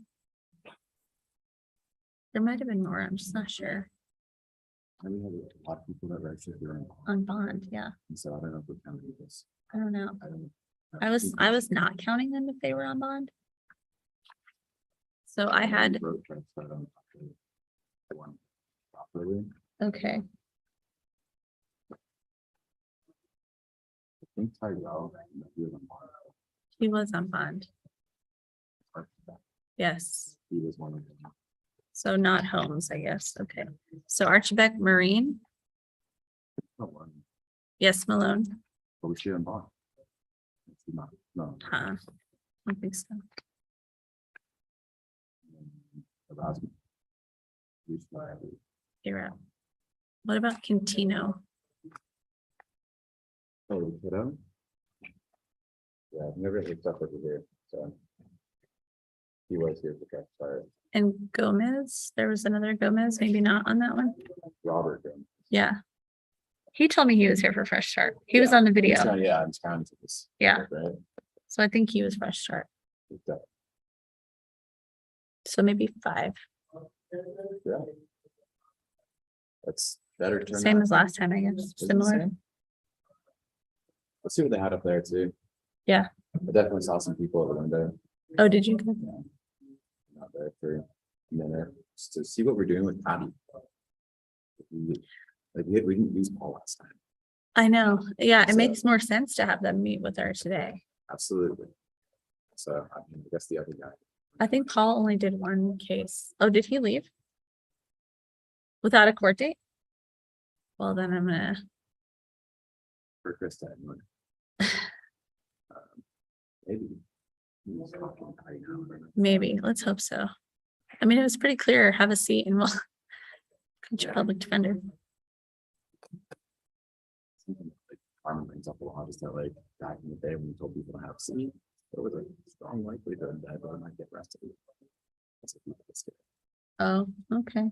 There might have been more. I'm just not sure. I mean, a lot of people that registered during. On bond, yeah. So I don't know if we're counting this. I don't know. I don't. I was not counting them if they were on bond. So I had, okay, I think Tyrell. he was on bond. Yes. He was one of them. So not Holmes, I guess. Okay. So Archibald Marine. Yes, Malone. But was she on bond? No. Huh. I don't think so. Erasmus. You're out. What about Quintino? Oh, kiddo? Yeah, I've never hooked up over here, so. He was here for Fresh Start. And Gomez, there was another Gomez, maybe not on that one. Robert. Then. Yeah. He told me he was here for Fresh Start. He was Yeah, on the video. Yeah, I'm counting to this. Yeah. Right? So I think he was Fresh Start. Okay. So maybe 5. Yeah. That's better turnout. Same as last time, I guess. Is it the Similar. same? Let's see what they had up there too. Yeah. I definitely saw some people at the window. Oh, did you? Yeah. Not there for a minute, just to see what we're doing with Patty. Like we didn't use Paul last time. I know. Yeah, it So- makes more sense to have them meet with her today. Absolutely. So I mean, I guess the other guy. I think Paul only did 1 case. Oh, did he leave? Without a court date? Well, then I'm gonna, For Krista anyway. Maybe. He's talking to Patty now, but- maybe, let's hope so. I mean, it was pretty clear, have a seat and we'll. Get your public defender. Something like Carmen brings up a lot is that like back in the day when we told people to have a seat, there was a strong likelihood that they might get arrested. That's what people get scared. Oh, okay.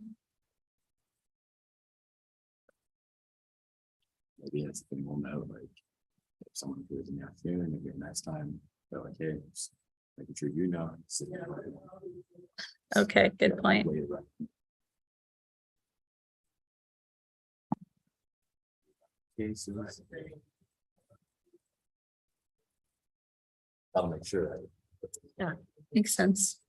Maybe that's the thing we'll know, like, if someone appears in the afternoon, maybe next time, they're like, hey, just making sure you know. sit there. Okay, good point. Way to run. Cases. I'll make sure. Makes sense.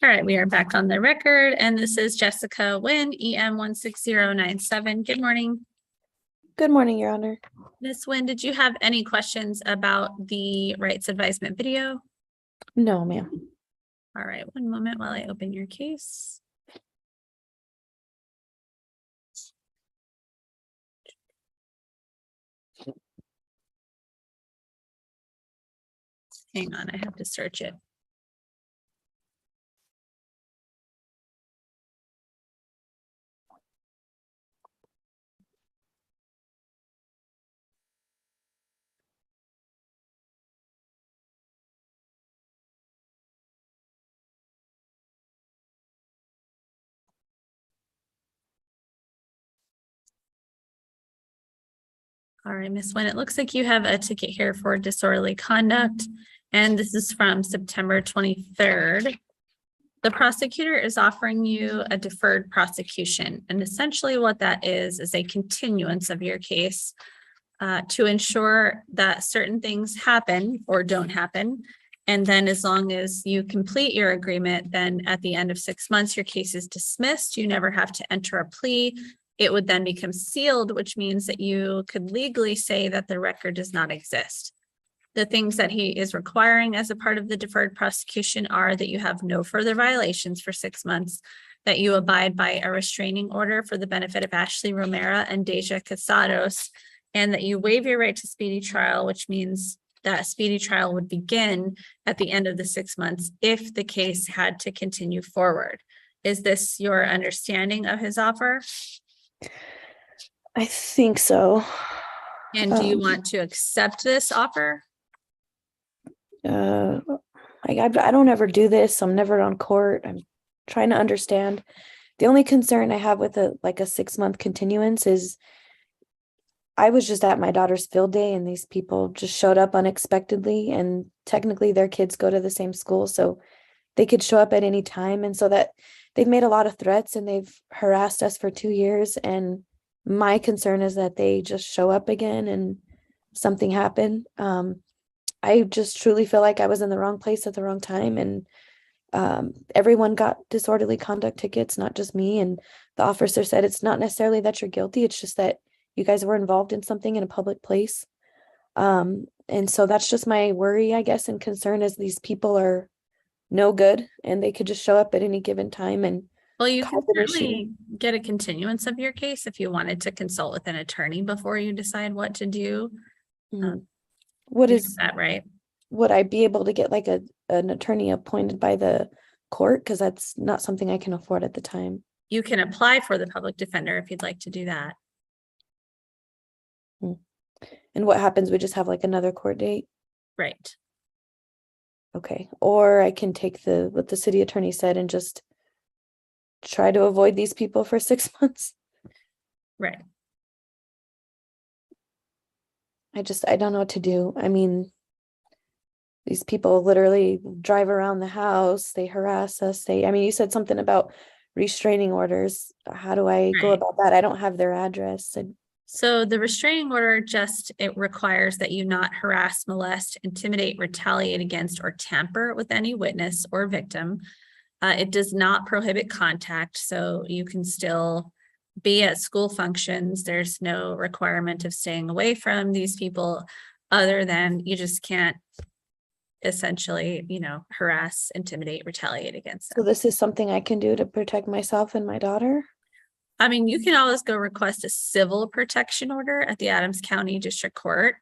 All right, we are back on the record, and this is Jessica Nguyen, EM 16097. Good morning. Good morning, Your Honor. Ms. Nguyen, did you have any questions about the rights advisement video? No, ma'am. All right, one moment while I open your case. Hang on, I have to search it. All right, Ms. Nguyen, it looks like you have a ticket here for disorderly conduct, and this is from September 23rd. The prosecutor is offering you a deferred prosecution, and essentially what that is a continuance of your case to ensure that certain things happen or don't happen. And then as long as you complete your agreement, then at the end of 6 months, your case is dismissed. You never have to enter a plea. It would then become sealed, which means that you could legally say that the record does not exist. The things that he is requiring as a part of the deferred prosecution are that you have no further violations for 6 months, that you abide by a restraining order for the benefit of Ashley Romero and Deja Casados, and that you waive your right to speedy trial, which means that speedy trial would begin at the end of the 6 months if the case had to continue forward. Is this your understanding of his offer? I think so. And do you want to accept this offer? I don't ever do this. I'm never on court. I'm trying to understand. The only concern I have with a 6 month continuance is I was just at my daughter's field day and these people just showed up unexpectedly, and technically their kids go to the same school, so they could show up at any time. And so that they've made a lot of threats and they've harassed us for 2 years. And my concern is that they just show up again and something happened. I just truly feel like I was in the wrong place at the wrong time, and everyone got disorderly conduct tickets, not just me. And the officer said it's not necessarily that you're guilty, it's just that you guys were involved in something in a public place. And so that's just my worry, I guess, and concern is these people are no good and they could just show up at any given time and Well, you can cause an issue. certainly get a continuance of your case if you wanted to consult with an attorney before you decide what to do. What You is have that right? Would I be able to get like an attorney appointed by the court? Because that's not something I can afford at the time. You can apply for the public defender if you'd like to do that. And what happens? We just have like another court date? Right. Okay. Or I can take what the city attorney said and just try to avoid these people for 6 months. Right. I don't know what to do. I mean, these people literally drive around the house, they harass us. You said something about restraining orders. How do I go Right. about that? I don't have their address. So the restraining order it requires that you not harass, molest, intimidate, retaliate against, or tamper with any witness or victim. It does not prohibit contact, so you can still be at school functions. There's no requirement of staying away from these people other than you just can't essentially, harass, intimidate, retaliate against them. So this is something I can do to protect myself and my daughter? I mean, you can always go request a civil protection order at the Adams County District Court.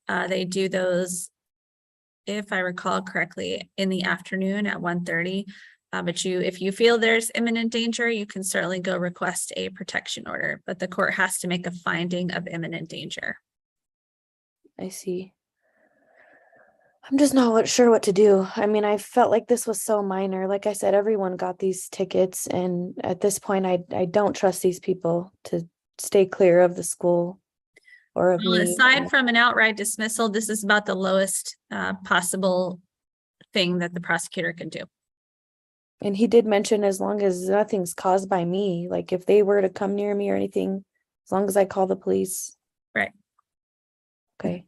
They do those, if I recall correctly, in the afternoon at 1:30. But if you feel there's imminent danger, you can certainly go request a protection order, but the court has to make a finding of imminent danger. I see. I'm just not sure what to do. I mean, I felt like this was so minor. Like I said, everyone got these tickets, and at this point, I don't trust these people to stay clear of the school or of Well, me. aside from an outright dismissal, this is about the lowest possible thing that the prosecutor can do. And he did mention as long as nothing's caused by me, like if they were to come near me or anything, as long as I call the police. Right. Okay.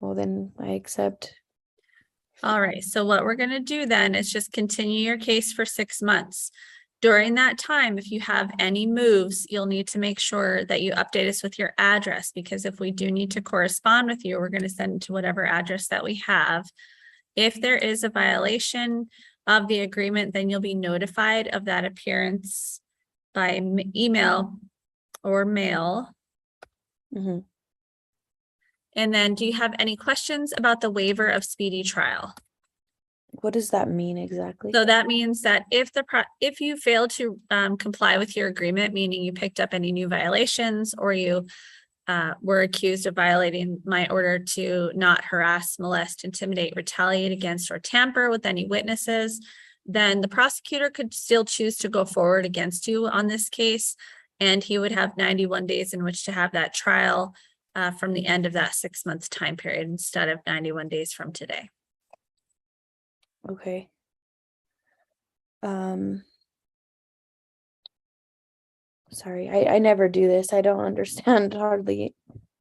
Well, then I accept. All right, so what we're gonna do then is just continue your case for 6 months. During that time, if you have any moves, you'll need to make sure that you update us with your address, because if we do need to correspond with you, we're gonna send it to whatever address that we have. If there is a violation of the agreement, then you'll be notified of that appearance by email or mail. Mhm. And then do you have any questions about the waiver of speedy trial? What does that mean exactly? So that means that if you fail to comply with your agreement, meaning you picked up any new violations or you were accused of violating my order to not harass, molest, intimidate, retaliate against, or tamper with any witnesses, then the prosecutor could still choose to go forward against you on this case. And he would have 91 days in which to have that trial from the end of that 6 month time period instead of 91 days from today. Okay. Sorry, I never do this. I don't understand hardly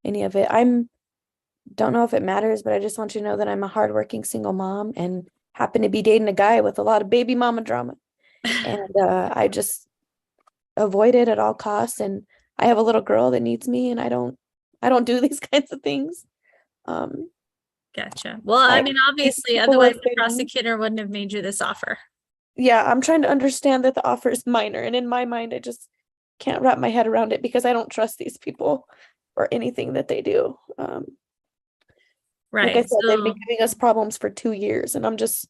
any of it. Don't know if it matters, but I just want you to know that I'm a hardworking single mom and happen to be dating a guy with a lot of baby mama drama. And I just avoid it at all costs. And I have a little girl that needs me, and I don't do these kinds of things. Gotcha. Well, I mean, obviously, people otherwise are the saying- prosecutor wouldn't have made you this offer. Yeah, I'm trying to understand that the offer is minor, and in my mind, I just can't wrap my head around it because I don't trust these people or anything that they do. Like I Right. said, they've So been giving us problems for 2 years, and I'm just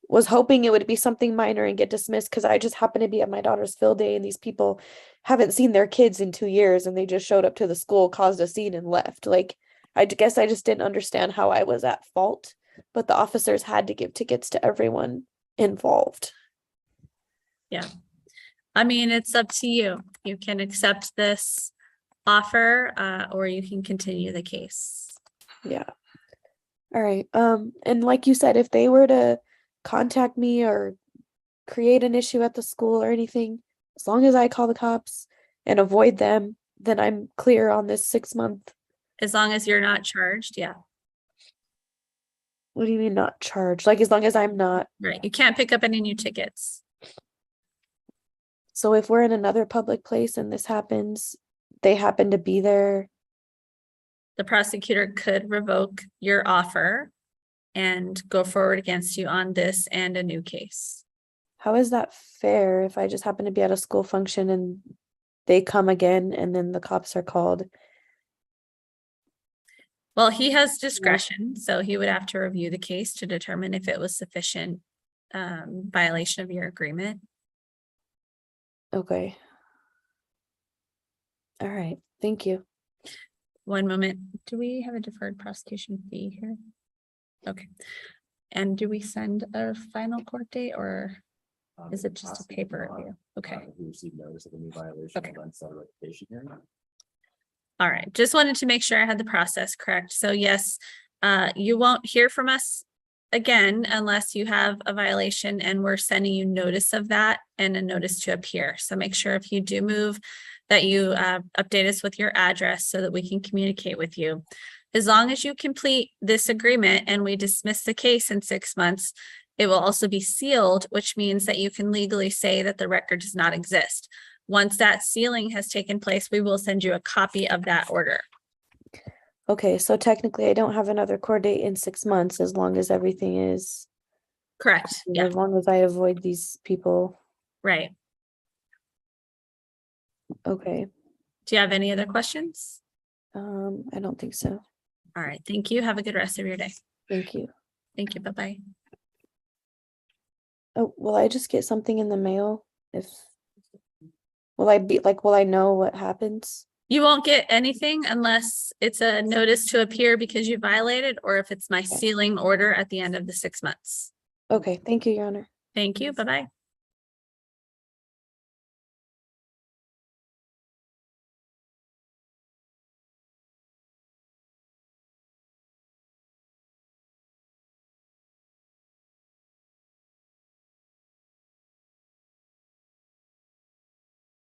was hoping it would be something minor and get dismissed because I just happen to be at my daughter's field day, and these people haven't seen their kids in 2 years, and they just showed up to the school, caused a scene, and left. Like, I guess I just didn't understand how I was at fault, but the officers had to give tickets to everyone involved. yeah, I mean, it's up to you. You can accept this offer or you can continue the case. Yeah. All right. And like you said, if they were to contact me or create an issue at the school or anything, as long as I call the cops and avoid them, then I'm clear on this 6 month. As long as you're not charged, yeah. What do you mean not charged? Like, as long as I'm not. Right. You can't pick up any new tickets. So if we're in another public place and this happens, they happen to be there. The prosecutor could revoke your offer and go forward against you on this and a new case. How is that fair if I just happen to be at a school function and they come again and then the cops are called? Well, he has discretion, so he would have to review the case to determine if it was sufficient violation of your agreement. Okay. All right. Thank you. One moment. Do we have a deferred prosecution fee here? Okay. And do we send a final court date or is it just a paper review? Okay. We received notice of a new violation Okay. of unsettled reputation hearing. All right. Just wanted to make sure I had the process correct. So yes, you won't hear from us again unless you have a violation and we're sending you notice of that and a notice to appear. So make sure if you do move that you update us with your address so that we can communicate with you. As long as you complete this agreement and we dismiss the case in 6 months, it will also be sealed, which means that you can legally say that the record does not exist. Once that sealing has taken place, we will send you a copy of that order. Okay, so technically I don't have another court date in 6 months as long as everything is Correct. Yeah, as long as I avoid these people. right. Okay. Do you have any other questions? I don't think so. All right. Thank you. Have a good rest of your day. Thank you. Thank you. Bye-bye. Oh, will I just get something in the mail? Will I know what happens? You won't get anything unless it's a notice to appear because you violated, or if it's my sealing order at the end of the 6 months. Okay, thank you, Your Honor. Thank you. Bye-bye.